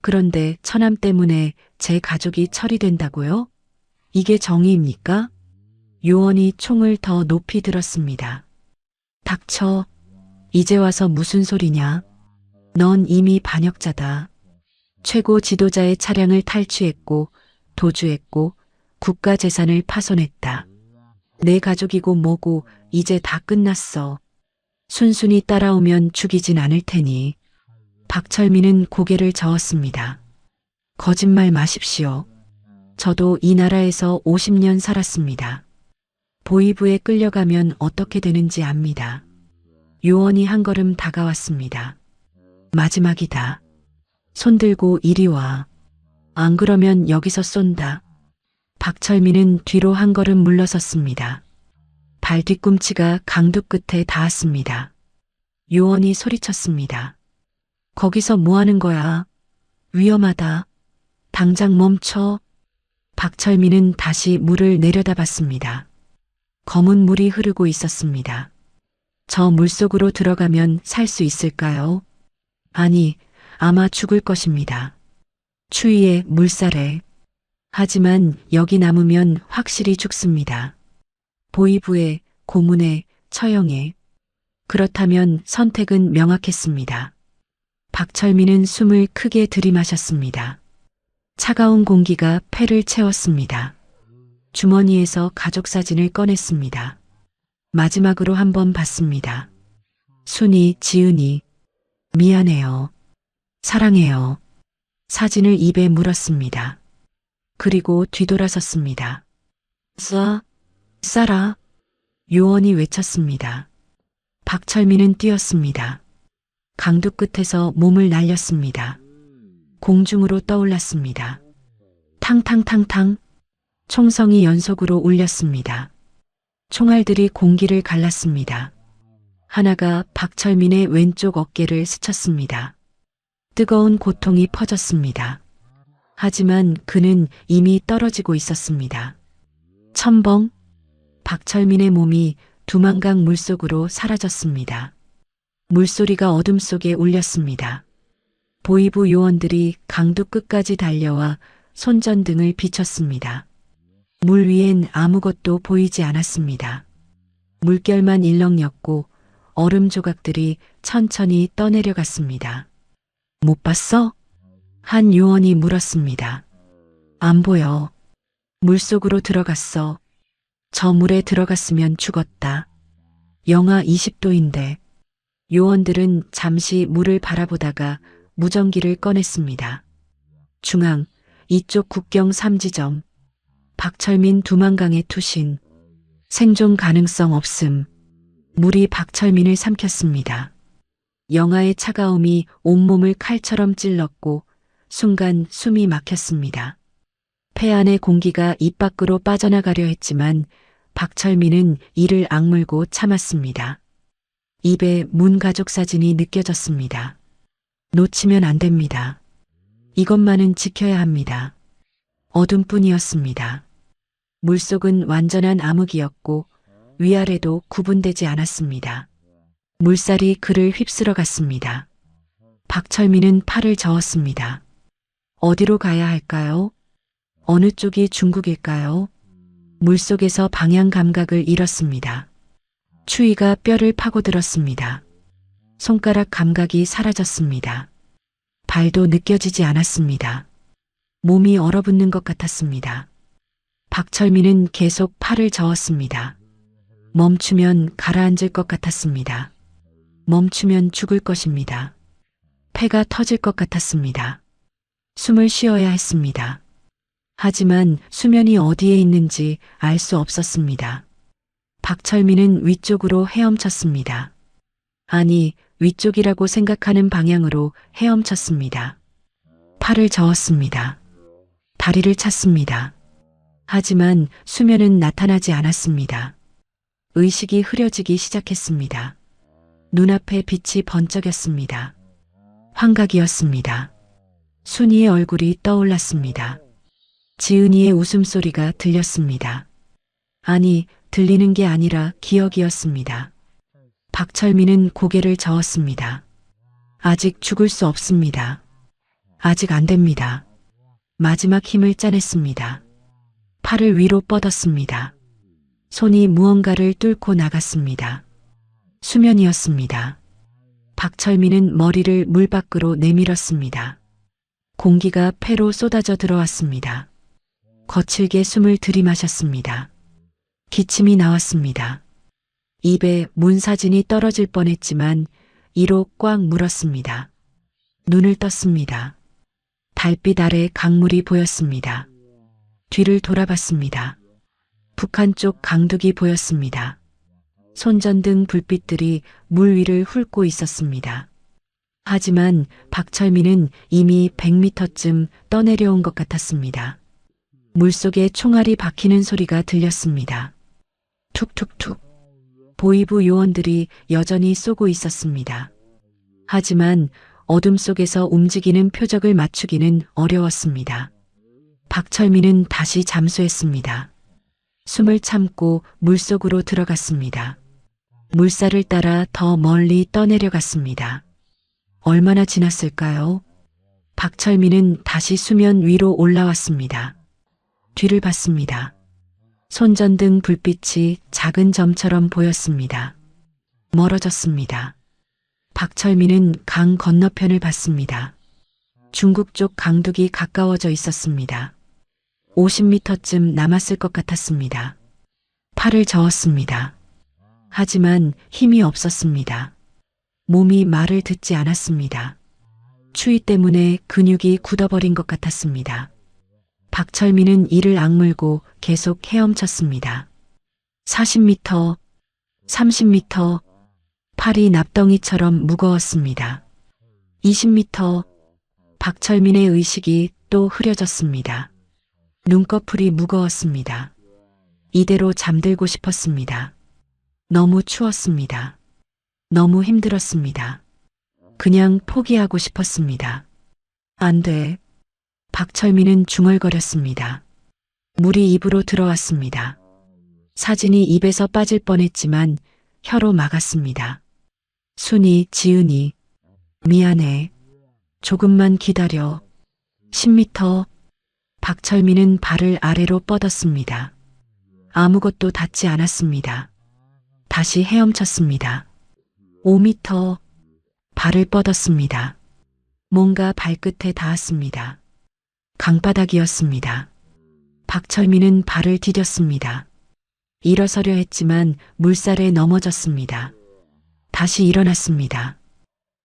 그런데 처남 때문에 제 가족이 처리된다고요? 이게 정의입니까? 요원이 총을 더 높이 들었습니다. 닥쳐. 이제 와서 무슨 소리냐? 넌 이미 반역자다. 최고 지도자의 차량을 탈취했고 도주했고 국가 재산을 파손했다. 내 가족이고 뭐고 이제 다 끝났어. 순순히 따라오면 죽이진 않을 테니. 박철민은 고개를 저었습니다. 거짓말 마십시오. 저도 이 나라에서 50년 살았습니다. 보위부에 끌려가면 어떻게 되는지 압니다. 요원이 한 걸음 다가왔습니다. 마지막이다. 손들고 이리 와. 안 그러면 여기서 쏜다. 박철민은 뒤로 한 걸음 물러섰습니다. 발 뒤꿈치가 강도 끝에 닿았습니다. 요원이 소리쳤습니다. 거기서 뭐 하는 거야? 위험하다. 당장 멈춰. 박철민은 다시 물을 내려다봤습니다. 검은 물이 흐르고 있었습니다. 저 물속으로 들어가면 살 수 있을까요? 아니, 아마 죽을 것입니다. 추위에 물살에. 하지만 여기 남으면 확실히 죽습니다. 보위부에, 고문에, 처형에. 그렇다면 선택은 명확했습니다. 박철민은 숨을 크게 들이마셨습니다. 차가운 공기가 폐를 채웠습니다. 주머니에서 가족 사진을 꺼냈습니다. 마지막으로 한번 봤습니다. 순이, 지은이. 미안해요. 사랑해요. 사진을 입에 물었습니다. 그리고 뒤돌아섰습니다. 쏴라. 요원이 외쳤습니다. 박철민은 뛰었습니다. 강도 끝에서 몸을 날렸습니다. 공중으로 떠올랐습니다. 탕탕탕탕. 총성이 연속으로 울렸습니다. 총알들이 공기를 갈랐습니다. 하나가 박철민의 왼쪽 어깨를 스쳤습니다. 뜨거운 고통이 퍼졌습니다. 하지만 그는 이미 떨어지고 있었습니다. 첨벙. 박철민의 몸이 두만강 물속으로 사라졌습니다. 물소리가 어둠 속에 울렸습니다. 보위부 요원들이 강도 끝까지 달려와 손전등을 비췄습니다. 물 위엔 아무것도 보이지 않았습니다. 물결만 일렁였고 얼음 조각들이 천천히 떠내려갔습니다. 못 봤어? 한 요원이 물었습니다. 안 보여. 물속으로 들어갔어. 저 물에 들어갔으면 죽었다. 영하 20도인데. 요원들은 잠시 물을 바라보다가 무전기를 꺼냈습니다. 중앙, 이쪽 국경 3지점. 박철민 두만강의 투신. 생존 가능성 없음. 물이 박철민을 삼켰습니다. 영하의 차가움이 온몸을 칼처럼 찔렀고 순간 숨이 막혔습니다. 폐 안의 공기가 입 밖으로 빠져나가려 했지만 박철민은 이를 악물고 참았습니다. 입에 문 가족 사진이 느껴졌습니다. 놓치면 안 됩니다. 이것만은 지켜야 합니다. 어둠뿐이었습니다. 물속은 완전한 암흑이었고 위아래도 구분되지 않았습니다. 물살이 그를 휩쓸어 갔습니다. 박철민은 팔을 저었습니다. 어디로 가야 할까요? 어느 쪽이 중국일까요? 물속에서 방향 감각을 잃었습니다. 추위가 뼈를 파고들었습니다. 손가락 감각이 사라졌습니다. 발도 느껴지지 않았습니다. 몸이 얼어붙는 것 같았습니다. 박철민은 계속 팔을 저었습니다. 멈추면 가라앉을 것 같았습니다. 멈추면 죽을 것입니다. 폐가 터질 것 같았습니다. 숨을 쉬어야 했습니다. 하지만 수면이 어디에 있는지 알 수 없었습니다. 박철민은 위쪽으로 헤엄쳤습니다. 아니, 위쪽이라고 생각하는 방향으로 헤엄쳤습니다. 팔을 저었습니다. 다리를 찼습니다. 하지만 수면은 나타나지 않았습니다. 의식이 흐려지기 시작했습니다. 눈앞에 빛이 번쩍였습니다. 환각이었습니다. 순이의 얼굴이 떠올랐습니다. 지은이의 웃음소리가 들렸습니다. 아니, 들리는 게 아니라 기억이었습니다. 박철민은 고개를 저었습니다. 아직 죽을 수 없습니다. 아직 안 됩니다. 마지막 힘을 짜냈습니다. 팔을 위로 뻗었습니다. 손이 무언가를 뚫고 나갔습니다. 수면이었습니다. 박철민은 머리를 물 밖으로 내밀었습니다. 공기가 폐로 쏟아져 들어왔습니다. 거칠게 숨을 들이마셨습니다. 기침이 나왔습니다. 입에 문사진이 떨어질 뻔했지만 이로 꽉 물었습니다. 눈을 떴습니다. 달빛 아래 강물이 보였습니다. 뒤를 돌아봤습니다. 북한 쪽 강둑이 보였습니다. 손전등 불빛들이 물 위를 훑고 있었습니다. 하지만 박철민은 이미 100m쯤 떠내려온 것 같았습니다. 물속에 총알이 박히는 소리가 들렸습니다. 툭툭툭. 보이부 요원들이 여전히 쏘고 있었습니다. 하지만 어둠 속에서 움직이는 표적을 맞추기는 어려웠습니다. 박철민은 다시 잠수했습니다. 숨을 참고 물속으로 들어갔습니다. 물살을 따라 더 멀리 떠내려갔습니다. 얼마나 지났을까요? 박철민은 다시 수면 위로 올라왔습니다. 뒤를 봤습니다. 손전등 불빛이 작은 점처럼 보였습니다. 멀어졌습니다. 박철민은 강 건너편을 봤습니다. 중국 쪽 강둑이 가까워져 있었습니다. 50m쯤 남았을 것 같았습니다. 팔을 저었습니다. 하지만 힘이 없었습니다. 몸이 말을 듣지 않았습니다. 추위 때문에 근육이 굳어버린 것 같았습니다. 박철민은 이를 악물고 계속 헤엄쳤습니다. 40m, 30m, 팔이 납덩이처럼 무거웠습니다. 20m, 박철민의 의식이 또 흐려졌습니다. 눈꺼풀이 무거웠습니다. 이대로 잠들고 싶었습니다. 너무 추웠습니다. 너무 힘들었습니다. 그냥 포기하고 싶었습니다. 안 돼. 박철민은 중얼거렸습니다. 물이 입으로 들어왔습니다. 사진이 입에서 빠질 뻔했지만 혀로 막았습니다. 순이, 지은이, 미안해. 조금만 기다려. 10m. 박철민은 발을 아래로 뻗었습니다. 아무것도 닿지 않았습니다. 다시 헤엄쳤습니다. 5m. 발을 뻗었습니다. 뭔가 발끝에 닿았습니다. 강바닥이었습니다. 박철민은 발을 디뎠습니다. 일어서려 했지만 물살에 넘어졌습니다. 다시 일어났습니다.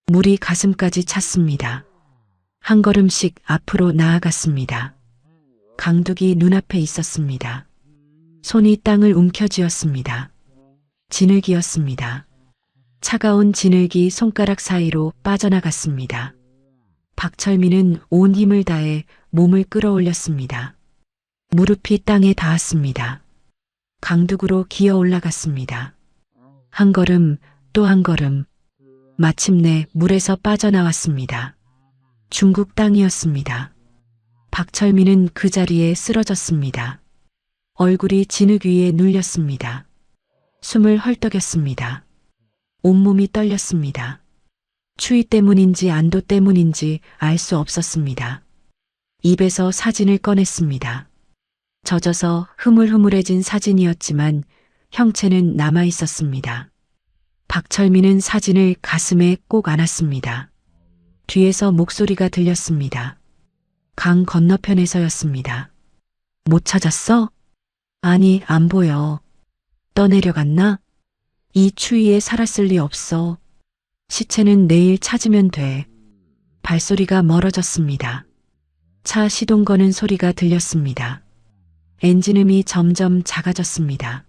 물이 가슴까지 찼습니다. 한 걸음씩 앞으로 나아갔습니다. 강둑이 눈앞에 있었습니다. 손이 땅을 움켜쥐었습니다. 진흙이었습니다. 차가운 진흙이 손가락 사이로 빠져나갔습니다. 박철민은 온 힘을 다해 몸을 끌어올렸습니다. 무릎이 땅에 닿았습니다. 강둑으로 기어 올라갔습니다. 한 걸음, 또 한 걸음. 마침내 물에서 빠져나왔습니다. 중국 땅이었습니다. 박철민은 그 자리에 쓰러졌습니다. 얼굴이 진흙 위에 눌렸습니다. 숨을 헐떡였습니다. 온몸이 떨렸습니다. 추위 때문인지 안도 때문인지 알 수 없었습니다. 입에서 사진을 꺼냈습니다. 젖어서 흐물흐물해진 사진이었지만 형체는 남아 있었습니다. 박철민은 사진을 가슴에 꼭 안았습니다. 뒤에서 목소리가 들렸습니다. 강 건너편에서였습니다. 못 찾았어? 아니, 안 보여. 떠내려갔나? 이 추위에 살았을 리 없어. 시체는 내일 찾으면 돼. 발소리가 멀어졌습니다. 차 시동 거는 소리가 들렸습니다. 엔진음이 점점 작아졌습니다.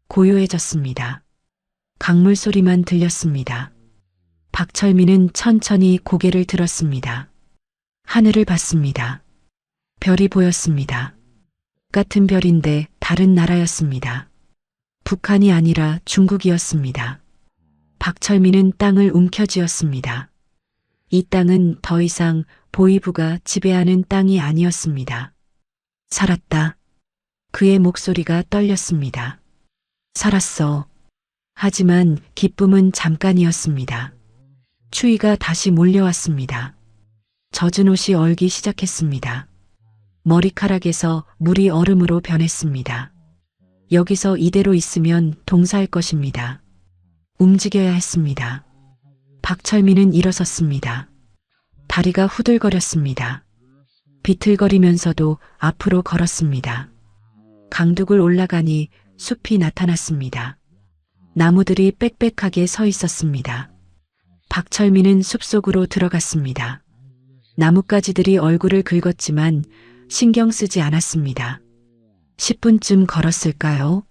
고요해졌습니다. 강물 소리만 들렸습니다. 박철민은 천천히 고개를 들었습니다. 하늘을 봤습니다. 별이 보였습니다. 같은 별인데 다른 나라였습니다. 북한이 아니라 중국이었습니다. 박철민은 땅을 움켜쥐었습니다. 이 땅은 더 이상 보이부가 지배하는 땅이 아니었습니다. 살았다. 그의 목소리가 떨렸습니다. 살았어. 하지만 기쁨은 잠깐이었습니다. 추위가 다시 몰려왔습니다. 젖은 옷이 얼기 시작했습니다. 머리카락에서 물이 얼음으로 변했습니다. 여기서 이대로 있으면 동사할 것입니다. 움직여야 했습니다. 박철민은 일어섰습니다. 다리가 후들거렸습니다. 비틀거리면서도 앞으로 걸었습니다. 강둑을 올라가니 숲이 나타났습니다. 나무들이 빽빽하게 서 있었습니다. 박철민은 숲속으로 들어갔습니다. 나뭇가지들이 얼굴을 긁었지만 신경 쓰지 않았습니다. 10분쯤 걸었을까요?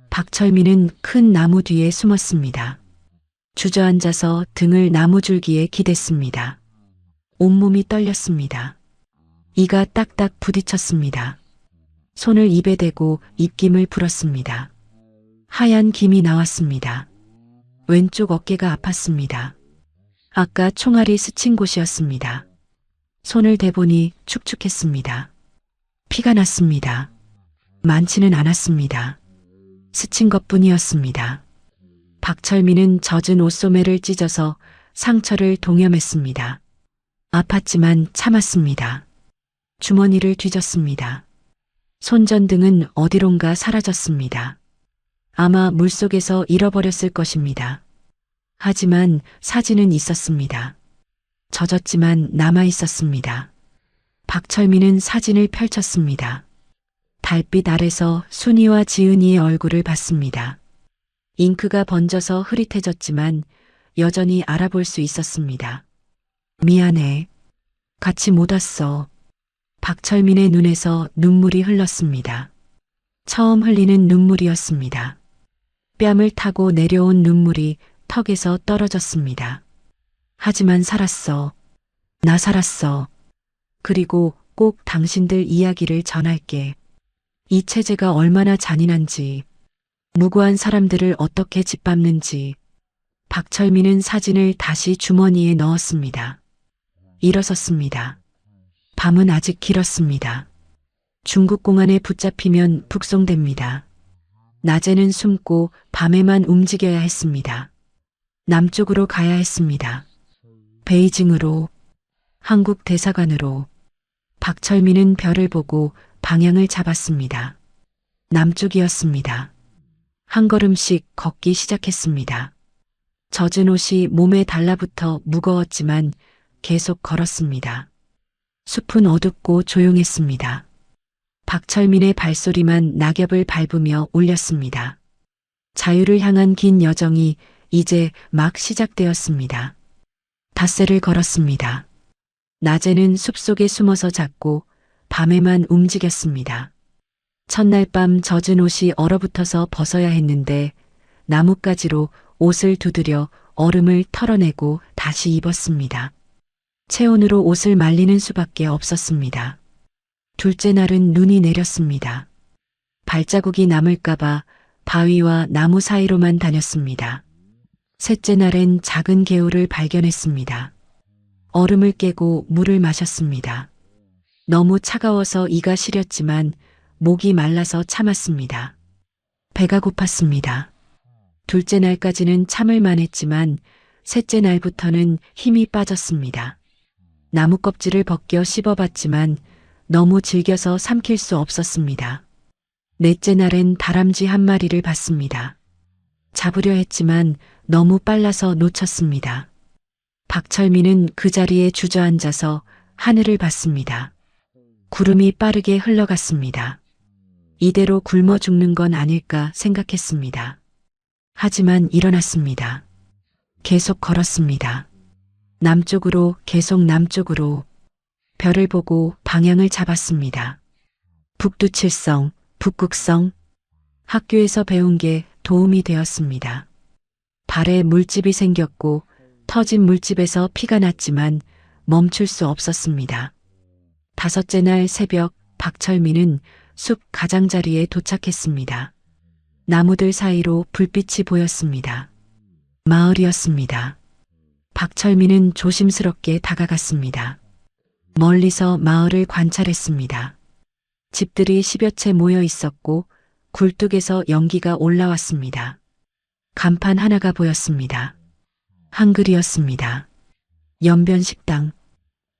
박철민은 큰 나무 뒤에 숨었습니다. 주저앉아서 등을 나무줄기에 기댔습니다. 온몸이 떨렸습니다. 이가 딱딱 부딪혔습니다. 손을 입에 대고 입김을 불었습니다. 하얀 김이 나왔습니다. 왼쪽 어깨가 아팠습니다. 아까 총알이 스친 곳이었습니다. 손을 대보니 축축했습니다. 피가 났습니다. 많지는 않았습니다. 스친 것뿐이었습니다. 박철민은 젖은 옷소매를 찢어서 상처를 동염했습니다. 아팠지만 참았습니다. 주머니를 뒤졌습니다. 손전등은 어디론가 사라졌습니다. 아마 물속에서 잃어버렸을 것입니다. 하지만 사진은 있었습니다. 젖었지만 남아 있었습니다. 박철민은 사진을 펼쳤습니다. 달빛 아래서 순이와 지은이의 얼굴을 봤습니다. 잉크가 번져서 흐릿해졌지만 여전히 알아볼 수 있었습니다. 미안해. 같이 못 왔어. 박철민의 눈에서 눈물이 흘렀습니다. 처음 흘리는 눈물이었습니다. 뺨을 타고 내려온 눈물이 턱에서 떨어졌습니다. 하지만 살았어. 나 살았어. 그리고 꼭 당신들 이야기를 전할게. 이 체제가 얼마나 잔인한지, 무고한 사람들을 어떻게 짓밟는지. 박철민은 사진을 다시 주머니에 넣었습니다. 일어섰습니다. 밤은 아직 길었습니다. 중국 공안에 붙잡히면 북송됩니다. 낮에는 숨고 밤에만 움직여야 했습니다. 남쪽으로 가야 했습니다. 베이징으로, 한국 대사관으로. 박철민은 별을 보고 방향을 잡았습니다. 남쪽이었습니다. 한 걸음씩 걷기 시작했습니다. 젖은 옷이 몸에 달라붙어 무거웠지만 계속 걸었습니다. 숲은 어둡고 조용했습니다. 박철민의 발소리만 낙엽을 밟으며 울렸습니다. 자유를 향한 긴 여정이 이제 막 시작되었습니다. 닷새를 걸었습니다. 낮에는 숲속에 숨어서 잤고 밤에만 움직였습니다. 첫날 밤 젖은 옷이 얼어붙어서 벗어야 했는데 나뭇가지로 옷을 두드려 얼음을 털어내고 다시 입었습니다. 체온으로 옷을 말리는 수밖에 없었습니다. 둘째 날은 눈이 내렸습니다. 발자국이 남을까봐 바위와 나무 사이로만 다녔습니다. 셋째 날엔 작은 개울을 발견했습니다. 얼음을 깨고 물을 마셨습니다. 너무 차가워서 이가 시렸지만 목이 말라서 참았습니다. 배가 고팠습니다. 둘째 날까지는 참을만 했지만 셋째 날부터는 힘이 빠졌습니다. 나무 껍질을 벗겨 씹어봤지만 너무 질겨서 삼킬 수 없었습니다. 넷째 날엔 다람쥐 한 마리를 봤습니다. 잡으려 했지만 너무 빨라서 놓쳤습니다. 박철민은 그 자리에 주저앉아서 하늘을 봤습니다. 구름이 빠르게 흘러갔습니다. 이대로 굶어 죽는 건 아닐까 생각했습니다. 하지만 일어났습니다. 계속 걸었습니다. 남쪽으로, 계속 남쪽으로. 별을 보고 방향을 잡았습니다. 북두칠성, 북극성. 학교에서 배운 게 도움이 되었습니다. 발에 물집이 생겼고 터진 물집에서 피가 났지만 멈출 수 없었습니다. 다섯째 날 새벽 박철민은 숲 가장자리에 도착했습니다. 나무들 사이로 불빛이 보였습니다. 마을이었습니다. 박철민은 조심스럽게 다가갔습니다. 멀리서 마을을 관찰했습니다. 집들이 10여 채 모여 있었고 굴뚝에서 연기가 올라왔습니다. 간판 하나가 보였습니다. 한글이었습니다. 연변식당.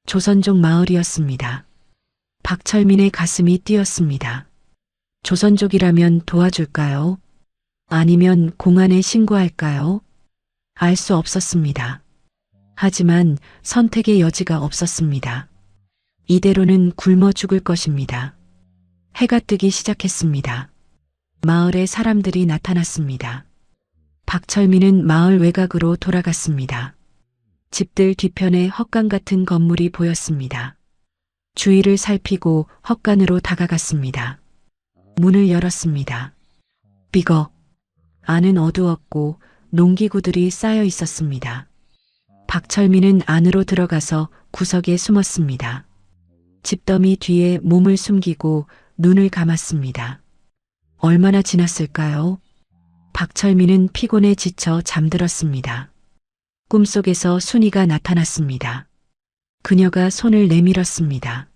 조선족 마을이었습니다. 박철민의 가슴이 뛰었습니다. 조선족이라면 도와줄까요? 아니면 공안에 신고할까요? 알 수 없었습니다. 하지만 선택의 여지가 없었습니다. 이대로는 굶어 죽을 것입니다. 해가 뜨기 시작했습니다. 마을에 사람들이 나타났습니다. 박철민은 마을 외곽으로 돌아갔습니다. 집들 뒤편에 헛간 같은 건물이 보였습니다. 주위를 살피고 헛간으로 다가갔습니다. 문을 열었습니다. 삐걱. 안은 어두웠고 농기구들이 쌓여 있었습니다. 박철민은 안으로 들어가서 구석에 숨었습니다. 집더미 뒤에 몸을 숨기고 눈을 감았습니다. 얼마나 지났을까요? 박철민은 피곤에 지쳐 잠들었습니다. 꿈속에서 순이가 나타났습니다. 그녀가 손을 내밀었습니다.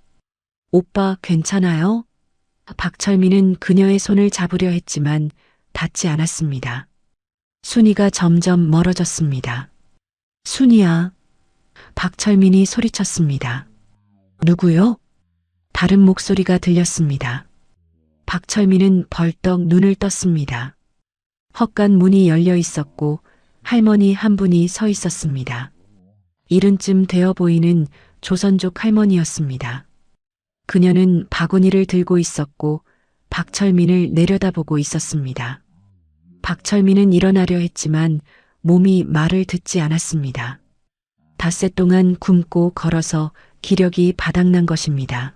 오빠 괜찮아요? 박철민은 그녀의 손을 잡으려 했지만 닿지 않았습니다. 순이가 점점 멀어졌습니다. 순이야. 박철민이 소리쳤습니다. 누구요? 다른 목소리가 들렸습니다. 박철민은 벌떡 눈을 떴습니다. 헛간 문이 열려 있었고 할머니 한 분이 서 있었습니다. 이른쯤 되어 보이는 조선족 할머니였습니다. 그녀는 바구니를 들고 있었고 박철민을 내려다보고 있었습니다. 박철민은 일어나려 했지만 몸이 말을 듣지 않았습니다. 닷새 동안 굶고 걸어서 기력이 바닥난 것입니다.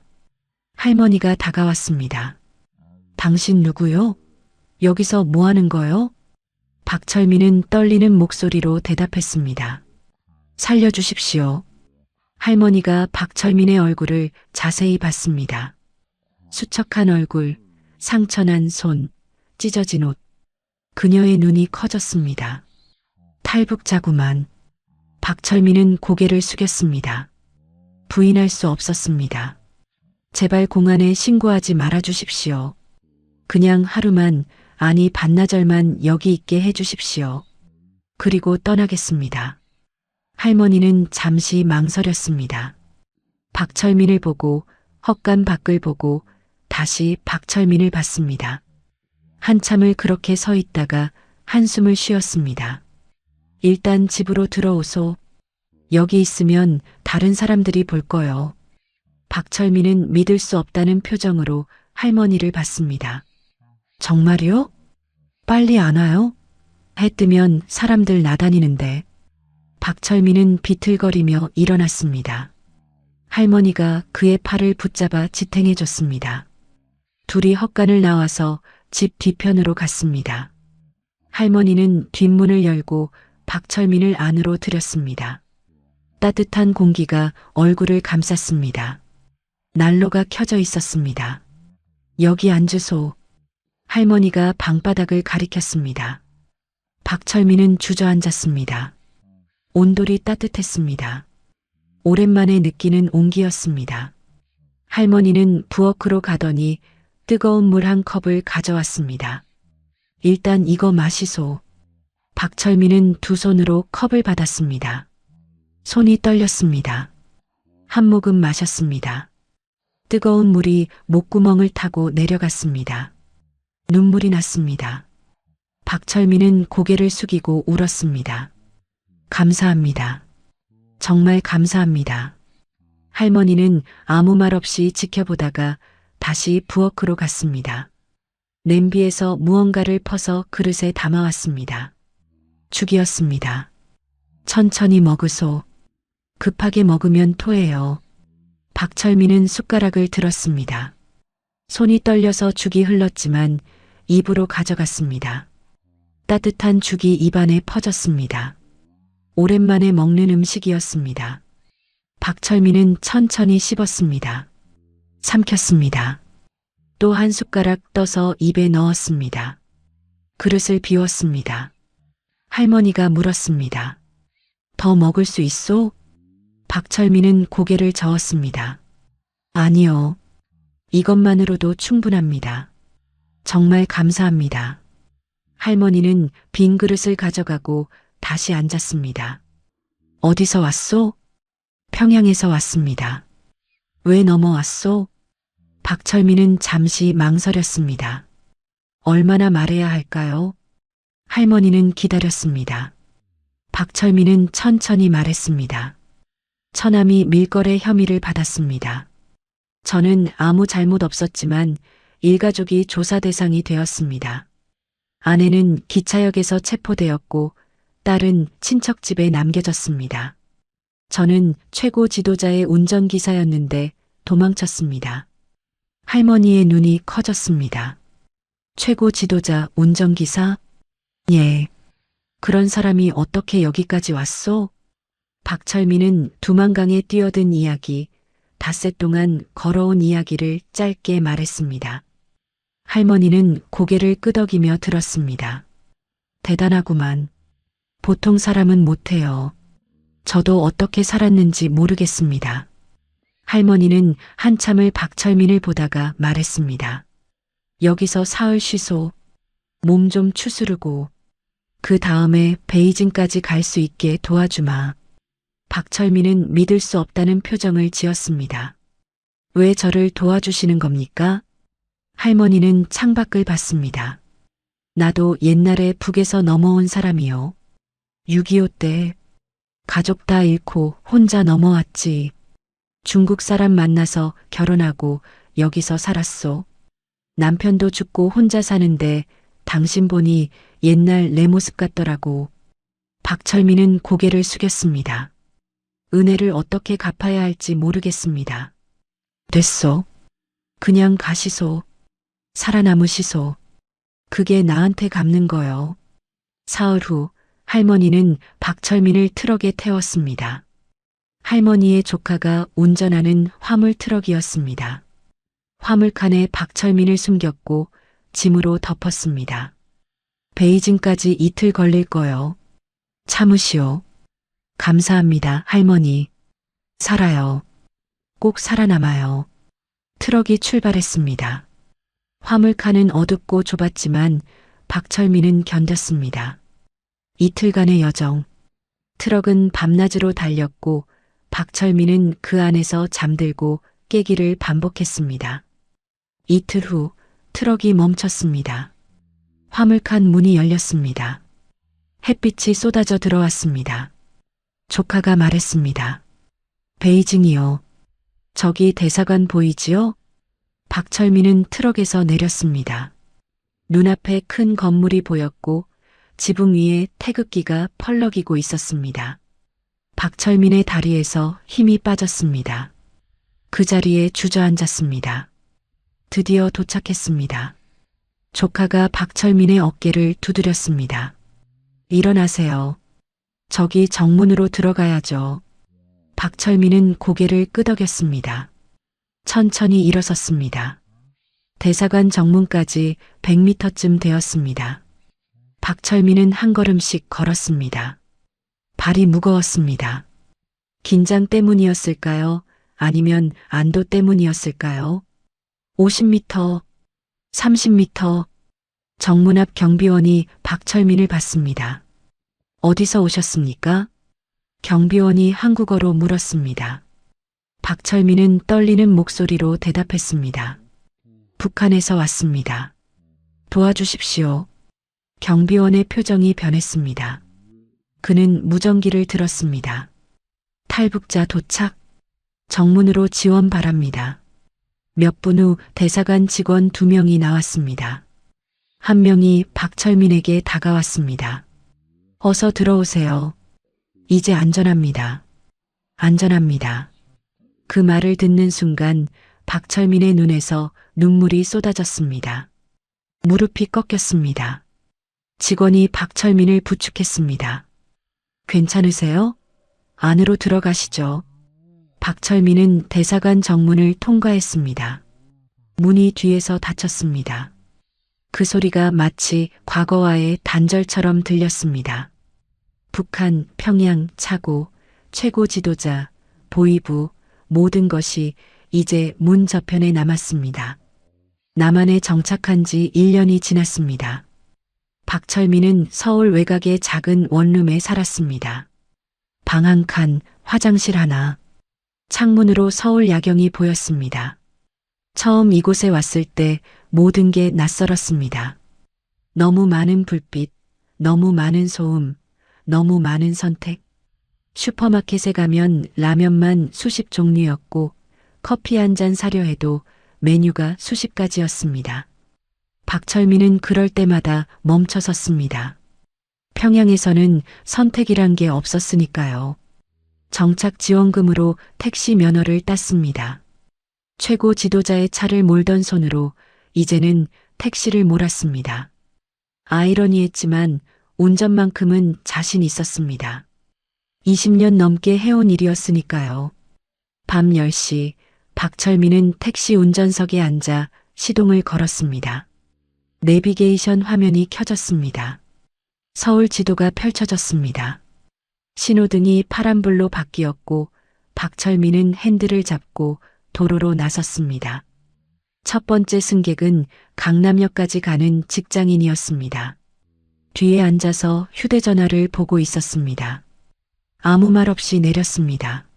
할머니가 다가왔습니다. 당신 누구요? 여기서 뭐 하는 거요? 박철민은 떨리는 목소리로 대답했습니다. 살려주십시오. 할머니가 박철민의 얼굴을 자세히 봤습니다. 수척한 얼굴, 상처난 손, 찢어진 옷. 그녀의 눈이 커졌습니다. 탈북자구만. 박철민은 고개를 숙였습니다. 부인할 수 없었습니다. 제발 공안에 신고하지 말아주십시오. 그냥 하루만, 아니 반나절만 여기 있게 해주십시오. 그리고 떠나겠습니다. 할머니는 잠시 망설였습니다. 박철민을 보고 헛간 밖을 보고 다시 박철민을 봤습니다. 한참을 그렇게 서 있다가 한숨을 쉬었습니다. 일단 집으로 들어오소. 여기 있으면 다른 사람들이 볼 거요. 박철민은 믿을 수 없다는 표정으로 할머니를 봤습니다. 정말요? 빨리 안 와요? 해 뜨면 사람들 나다니는데. 박철민은 비틀거리며 일어났습니다. 할머니가 그의 팔을 붙잡아 지탱해 줬습니다. 둘이 헛간을 나와서 집 뒤편으로 갔습니다. 할머니는 뒷문을 열고 박철민을 안으로 들였습니다. 따뜻한 공기가 얼굴을 감쌌습니다. 난로가 켜져 있었습니다. 여기 앉으소. 할머니가 방바닥을 가리켰습니다. 박철민은 주저앉았습니다. 온돌이 따뜻했습니다. 오랜만에 느끼는 온기였습니다. 할머니는 부엌으로 가더니 뜨거운 물 한 컵을 가져왔습니다. 일단 이거 마시소. 박철민은 두 손으로 컵을 받았습니다. 손이 떨렸습니다. 한 모금 마셨습니다. 뜨거운 물이 목구멍을 타고 내려갔습니다. 눈물이 났습니다. 박철민은 고개를 숙이고 울었습니다. 감사합니다. 정말 감사합니다. 할머니는 아무 말 없이 지켜보다가 다시 부엌으로 갔습니다. 냄비에서 무언가를 퍼서 그릇에 담아왔습니다. 죽이었습니다. 천천히 먹으소. 급하게 먹으면 토해요. 박철민은 숟가락을 들었습니다. 손이 떨려서 죽이 흘렀지만 입으로 가져갔습니다. 따뜻한 죽이 입안에 퍼졌습니다. 오랜만에 먹는 음식이었습니다. 박철민은 천천히 씹었습니다. 삼켰습니다. 또 한 숟가락 떠서 입에 넣었습니다. 그릇을 비웠습니다. 할머니가 물었습니다. 더 먹을 수 있소? 박철민은 고개를 저었습니다. 아니요. 이것만으로도 충분합니다. 정말 감사합니다. 할머니는 빈 그릇을 가져가고 다시 앉았습니다. 어디서 왔소? 평양에서 왔습니다. 왜 넘어왔소? 박철민은 잠시 망설였습니다. 얼마나 말해야 할까요? 할머니는 기다렸습니다. 박철민은 천천히 말했습니다. 처남이 밀거래 혐의를 받았습니다. 저는 아무 잘못 없었지만 일가족이 조사 대상이 되었습니다. 아내는 기차역에서 체포되었고 딸은 친척 집에 남겨졌습니다. 저는 최고 지도자의 운전기사였는데 도망쳤습니다. 할머니의 눈이 커졌습니다. 최고 지도자 운전기사? 예. 그런 사람이 어떻게 여기까지 왔소? 박철민은 두만강에 뛰어든 이야기, 닷새 동안 걸어온 이야기를 짧게 말했습니다. 할머니는 고개를 끄덕이며 들었습니다. 대단하구만. 보통 사람은 못해요. 저도 어떻게 살았는지 모르겠습니다. 할머니는 한참을 박철민을 보다가 말했습니다. 여기서 사흘 쉬소. 몸 좀 추스르고 그 다음에 베이징까지 갈 수 있게 도와주마. 박철민은 믿을 수 없다는 표정을 지었습니다. 왜 저를 도와주시는 겁니까? 할머니는 창밖을 봤습니다. 나도 옛날에 북에서 넘어온 사람이요. 6.25 때 가족 다 잃고 혼자 넘어왔지. 중국 사람 만나서 결혼하고 여기서 살았소. 남편도 죽고 혼자 사는데 당신 보니 옛날 내 모습 같더라고. 박철민은 고개를 숙였습니다. 은혜를 어떻게 갚아야 할지 모르겠습니다. 됐소. 그냥 가시소. 살아남으시소. 그게 나한테 갚는 거요. 사흘 후 할머니는 박철민을 트럭에 태웠습니다. 할머니의 조카가 운전하는 화물 트럭이었습니다. 화물칸에 박철민을 숨겼고 짐으로 덮었습니다. 베이징까지 이틀 걸릴 거요. 참으시오. 감사합니다, 할머니. 살아요. 꼭 살아남아요. 트럭이 출발했습니다. 화물칸은 어둡고 좁았지만 박철민은 견뎠습니다. 이틀간의 여정. 트럭은 밤낮으로 달렸고 박철민은 그 안에서 잠들고 깨기를 반복했습니다. 이틀 후 트럭이 멈췄습니다. 화물칸 문이 열렸습니다. 햇빛이 쏟아져 들어왔습니다. 조카가 말했습니다. 베이징이요. 저기 대사관 보이지요? 박철민은 트럭에서 내렸습니다. 눈앞에 큰 건물이 보였고 지붕 위에 태극기가 펄럭이고 있었습니다. 박철민의 다리에서 힘이 빠졌습니다. 그 자리에 주저앉았습니다. 드디어 도착했습니다. 조카가 박철민의 어깨를 두드렸습니다. 일어나세요. 저기 정문으로 들어가야죠. 박철민은 고개를 끄덕였습니다. 천천히 일어섰습니다. 대사관 정문까지 100m쯤 되었습니다. 박철민은 한 걸음씩 걸었습니다. 발이 무거웠습니다. 긴장 때문이었을까요? 아니면 안도 때문이었을까요? 50m, 30m, 정문 앞 경비원이 박철민을 봤습니다. 어디서 오셨습니까? 경비원이 한국어로 물었습니다. 박철민은 떨리는 목소리로 대답했습니다. 북한에서 왔습니다. 도와주십시오. 경비원의 표정이 변했습니다. 그는 무전기를 들었습니다. 탈북자 도착. 정문으로 지원 바랍니다. 몇 분 후 대사관 직원 2명이 나왔습니다. 한 명이 박철민에게 다가왔습니다. 어서 들어오세요. 이제 안전합니다. 안전합니다. 그 말을 듣는 순간 박철민의 눈에서 눈물이 쏟아졌습니다. 무릎이 꺾였습니다. 직원이 박철민을 부축했습니다. 괜찮으세요? 안으로 들어가시죠. 박철민은 대사관 정문을 통과했습니다. 문이 뒤에서 닫혔습니다. 그 소리가 마치 과거와의 단절처럼 들렸습니다. 북한, 평양, 차고, 최고 지도자, 보위부, 모든 것이 이제 문 저편에 남았습니다. 남한에 정착한 지 1년이 지났습니다. 박철민은 서울 외곽의 작은 원룸에 살았습니다. 방 한 칸, 화장실 하나. 창문으로 서울 야경이 보였습니다. 처음 이곳에 왔을 때 모든 게 낯설었습니다. 너무 많은 불빛, 너무 많은 소음, 너무 많은 선택. 슈퍼마켓에 가면 라면만 수십 종류였고 커피 한 잔 사려 해도 메뉴가 수십 가지였습니다. 박철민은 그럴 때마다 멈춰 섰습니다. 평양에서는 선택이란 게 없었으니까요. 정착 지원금으로 택시 면허를 땄습니다. 최고 지도자의 차를 몰던 손으로 이제는 택시를 몰았습니다. 아이러니했지만 운전만큼은 자신 있었습니다. 20년 넘게 해온 일이었으니까요. 밤 10시 박철민은 택시 운전석에 앉아 시동을 걸었습니다. 내비게이션 화면이 켜졌습니다. 서울 지도가 펼쳐졌습니다. 신호등이 파란불로 바뀌었고 박철민은 핸들을 잡고 도로로 나섰습니다. 첫 번째 승객은 강남역까지 가는 직장인이었습니다. 뒤에 앉아서 휴대전화를 보고 있었습니다. 아무 말 없이 내렸습니다.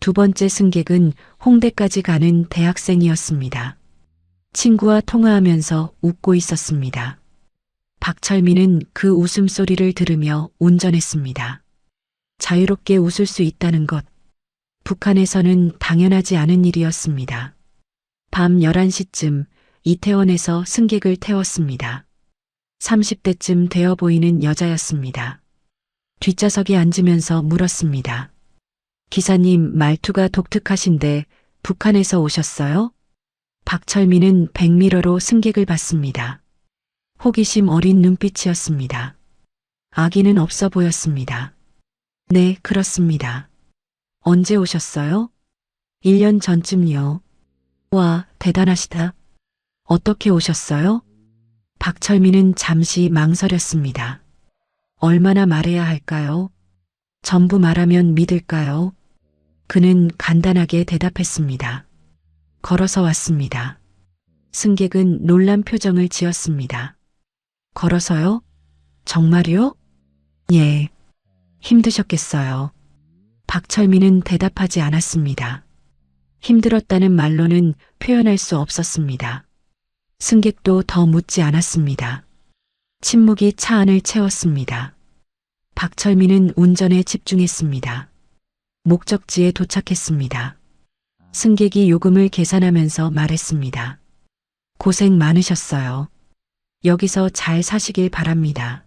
두 번째 승객은 홍대까지 가는 대학생이었습니다. 친구와 통화하면서 웃고 있었습니다. 박철민은 그 웃음소리를 들으며 운전했습니다. 자유롭게 웃을 수 있다는 것. 북한에서는 당연하지 않은 일이었습니다. 밤 11시쯤 이태원에서 승객을 태웠습니다. 30대쯤 되어 보이는 여자였습니다. 뒷좌석에 앉으면서 물었습니다. 기사님 말투가 독특하신데 북한에서 오셨어요? 박철민은 백미러로 승객을 봤습니다. 호기심 어린 눈빛이었습니다. 아기는 없어 보였습니다. 네, 그렇습니다. 언제 오셨어요? 1년 전쯤요. 와, 대단하시다. 어떻게 오셨어요? 박철민은 잠시 망설였습니다. 얼마나 말해야 할까요? 전부 말하면 믿을까요? 그는 간단하게 대답했습니다. 걸어서 왔습니다. 승객은 놀란 표정을 지었습니다. 걸어서요? 정말요? 예. 힘드셨겠어요. 박철민은 대답하지 않았습니다. 힘들었다는 말로는 표현할 수 없었습니다. 승객도 더 묻지 않았습니다. 침묵이 차 안을 채웠습니다. 박철민은 운전에 집중했습니다. 목적지에 도착했습니다. 승객이 요금을 계산하면서 말했습니다. 고생 많으셨어요. 여기서 잘 사시길 바랍니다.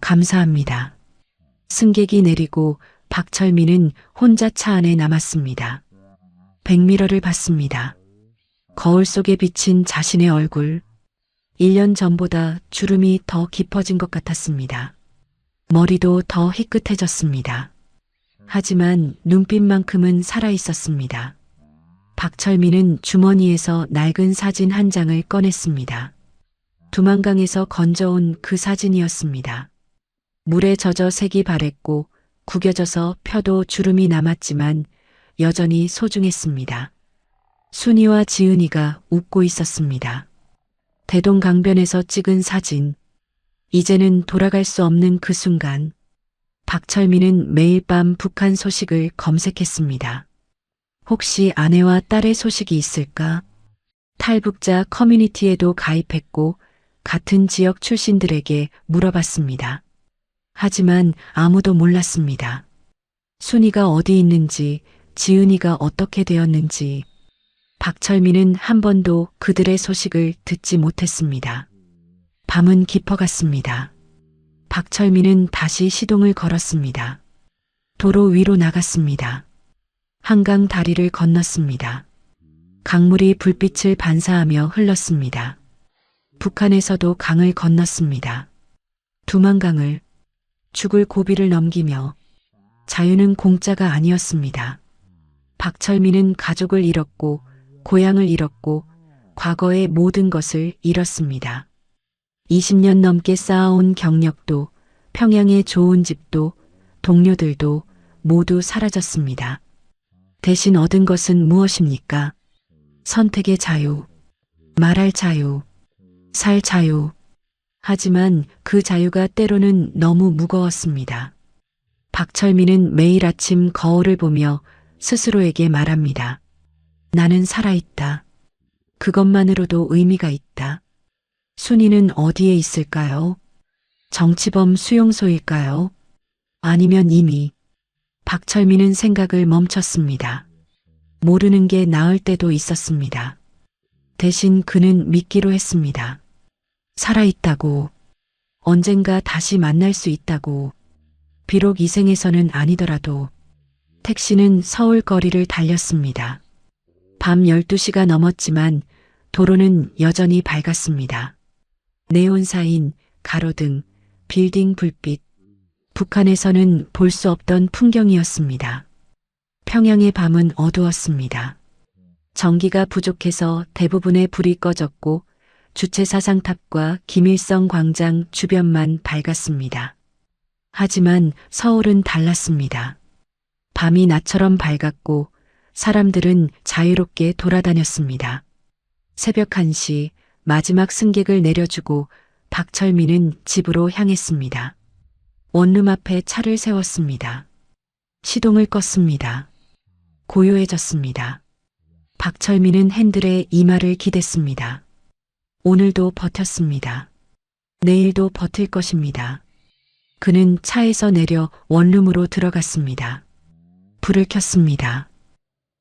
감사합니다. 승객이 내리고 박철민은 혼자 차 안에 남았습니다. 백미러를 봤습니다. 거울 속에 비친 자신의 얼굴. 1년 전보다 주름이 더 깊어진 것 같았습니다. 머리도 더 희끗해졌습니다. 하지만 눈빛만큼은 살아있었습니다. 박철민은 주머니에서 낡은 사진 한 장을 꺼냈습니다. 두만강에서 건져온 그 사진이었습니다. 물에 젖어 색이 바랬고 구겨져서 펴도 주름이 남았지만 여전히 소중했습니다. 순이와 지은이가 웃고 있었습니다. 대동강변에서 찍은 사진. 이제는 돌아갈 수 없는 그 순간. 박철민은 매일 밤 북한 소식을 검색했습니다. 혹시 아내와 딸의 소식이 있을까? 탈북자 커뮤니티에도 가입했고 같은 지역 출신들에게 물어봤습니다. 하지만 아무도 몰랐습니다. 순이가 어디 있는지, 지은이가 어떻게 되었는지 박철민은 한 번도 그들의 소식을 듣지 못했습니다. 밤은 깊어갔습니다. 박철민은 다시 시동을 걸었습니다. 도로 위로 나갔습니다. 한강 다리를 건넜습니다. 강물이 불빛을 반사하며 흘렀습니다. 북한에서도 강을 건넜습니다. 두만강을, 죽을 고비를 넘기며 자유는 공짜가 아니었습니다. 박철민은 가족을 잃었고 고향을 잃었고 과거의 모든 것을 잃었습니다. 20년 넘게 쌓아온 경력도 평양의 좋은 집도 동료들도 모두 사라졌습니다. 대신 얻은 것은 무엇입니까? 선택의 자유, 말할 자유, 살 자유. 하지만 그 자유가 때로는 너무 무거웠습니다. 박철민은 매일 아침 거울을 보며 스스로에게 말합니다. 나는 살아있다. 그것만으로도 의미가 있다. 순이는 어디에 있을까요? 정치범 수용소일까요? 아니면 이미. 박철민은 생각을 멈췄습니다. 모르는 게 나을 때도 있었습니다. 대신 그는 믿기로 했습니다. 살아있다고. 언젠가 다시 만날 수 있다고. 비록 이 생에서는 아니더라도. 택시는 서울 거리를 달렸습니다. 밤 12시가 넘었지만 도로는 여전히 밝았습니다. 네온사인, 가로등, 빌딩 불빛. 북한에서는 볼 수 없던 풍경이었습니다. 평양의 밤은 어두웠습니다. 전기가 부족해서 대부분의 불이 꺼졌고 주체사상탑과 김일성 광장 주변만 밝았습니다. 하지만 서울은 달랐습니다. 밤이 낮처럼 밝았고 사람들은 자유롭게 돌아다녔습니다. 새벽 1시 마지막 승객을 내려주고 박철민은 집으로 향했습니다. 원룸 앞에 차를 세웠습니다. 시동을 껐습니다. 고요해졌습니다. 박철민은 핸들에 이마를 기댔습니다. 오늘도 버텼습니다. 내일도 버틸 것입니다. 그는 차에서 내려 원룸으로 들어갔습니다. 불을 켰습니다.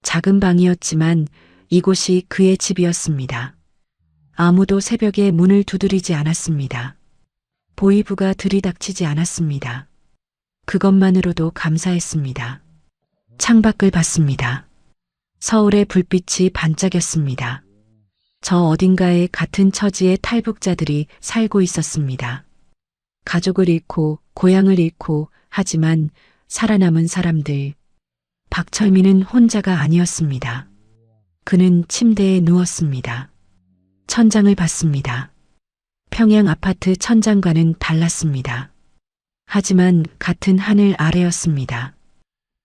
작은 방이었지만 이곳이 그의 집이었습니다. 아무도 새벽에 문을 두드리지 않았습니다. 보이부가 들이닥치지 않았습니다. 그것만으로도 감사했습니다. 창밖을 봤습니다. 서울의 불빛이 반짝였습니다. 저 어딘가에 같은 처지의 탈북자들이 살고 있었습니다. 가족을 잃고 고향을 잃고 하지만 살아남은 사람들. 박철민은 혼자가 아니었습니다. 그는 침대에 누웠습니다. 천장을 봤습니다. 평양 아파트 천장과는 달랐습니다. 하지만 같은 하늘 아래였습니다.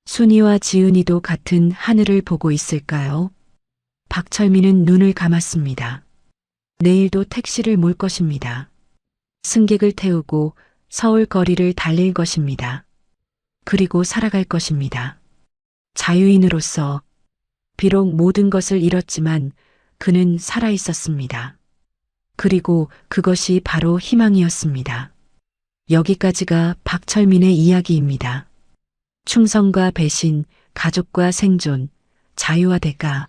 순이와 지은이도 같은 하늘을 보고 있을까요? 박철민은 눈을 감았습니다. 내일도 택시를 몰 것입니다. 승객을 태우고 서울 거리를 달릴 것입니다. 그리고 살아갈 것입니다. 자유인으로서 비록 모든 것을 잃었지만 그는 살아 있었습니다. 그리고 그것이 바로 희망이었습니다. 여기까지가 박철민의 이야기입니다. 충성과 배신, 가족과 생존, 자유와 대가.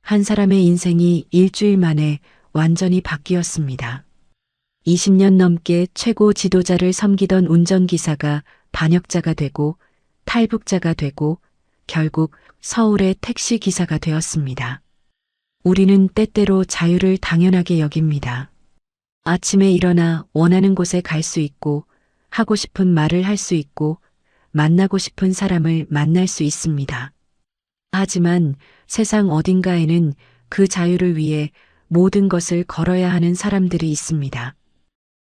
한 사람의 인생이 일주일 만에 완전히 바뀌었습니다. 20년 넘게 최고 지도자를 섬기던 운전기사가 반역자가 되고 탈북자가 되고 결국 서울의 택시기사가 되었습니다. 우리는 때때로 자유를 당연하게 여깁니다. 아침에 일어나 원하는 곳에 갈 수 있고 하고 싶은 말을 할 수 있고 만나고 싶은 사람을 만날 수 있습니다. 하지만 세상 어딘가에는 그 자유를 위해 모든 것을 걸어야 하는 사람들이 있습니다.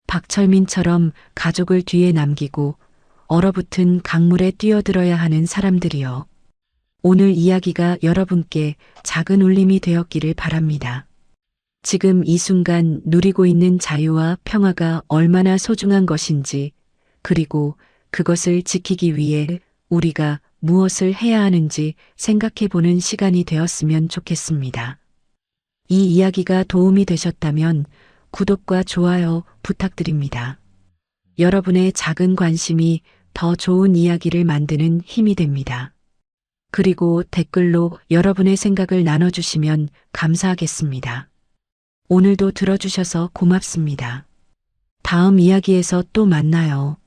박철민처럼 가족을 뒤에 남기고 얼어붙은 강물에 뛰어들어야 하는 사람들이요. 오늘 이야기가 여러분께 작은 울림이 되었기를 바랍니다. 지금 이 순간 누리고 있는 자유와 평화가 얼마나 소중한 것인지, 그리고 그것을 지키기 위해 우리가 무엇을 해야 하는지 생각해 보는 시간이 되었으면 좋겠습니다. 이 이야기가 도움이 되셨다면 구독과 좋아요 부탁드립니다. 여러분의 작은 관심이 더 좋은 이야기를 만드는 힘이 됩니다. 그리고 댓글로 여러분의 생각을 나눠주시면 감사하겠습니다. 오늘도 들어주셔서 고맙습니다. 다음 이야기에서 또 만나요.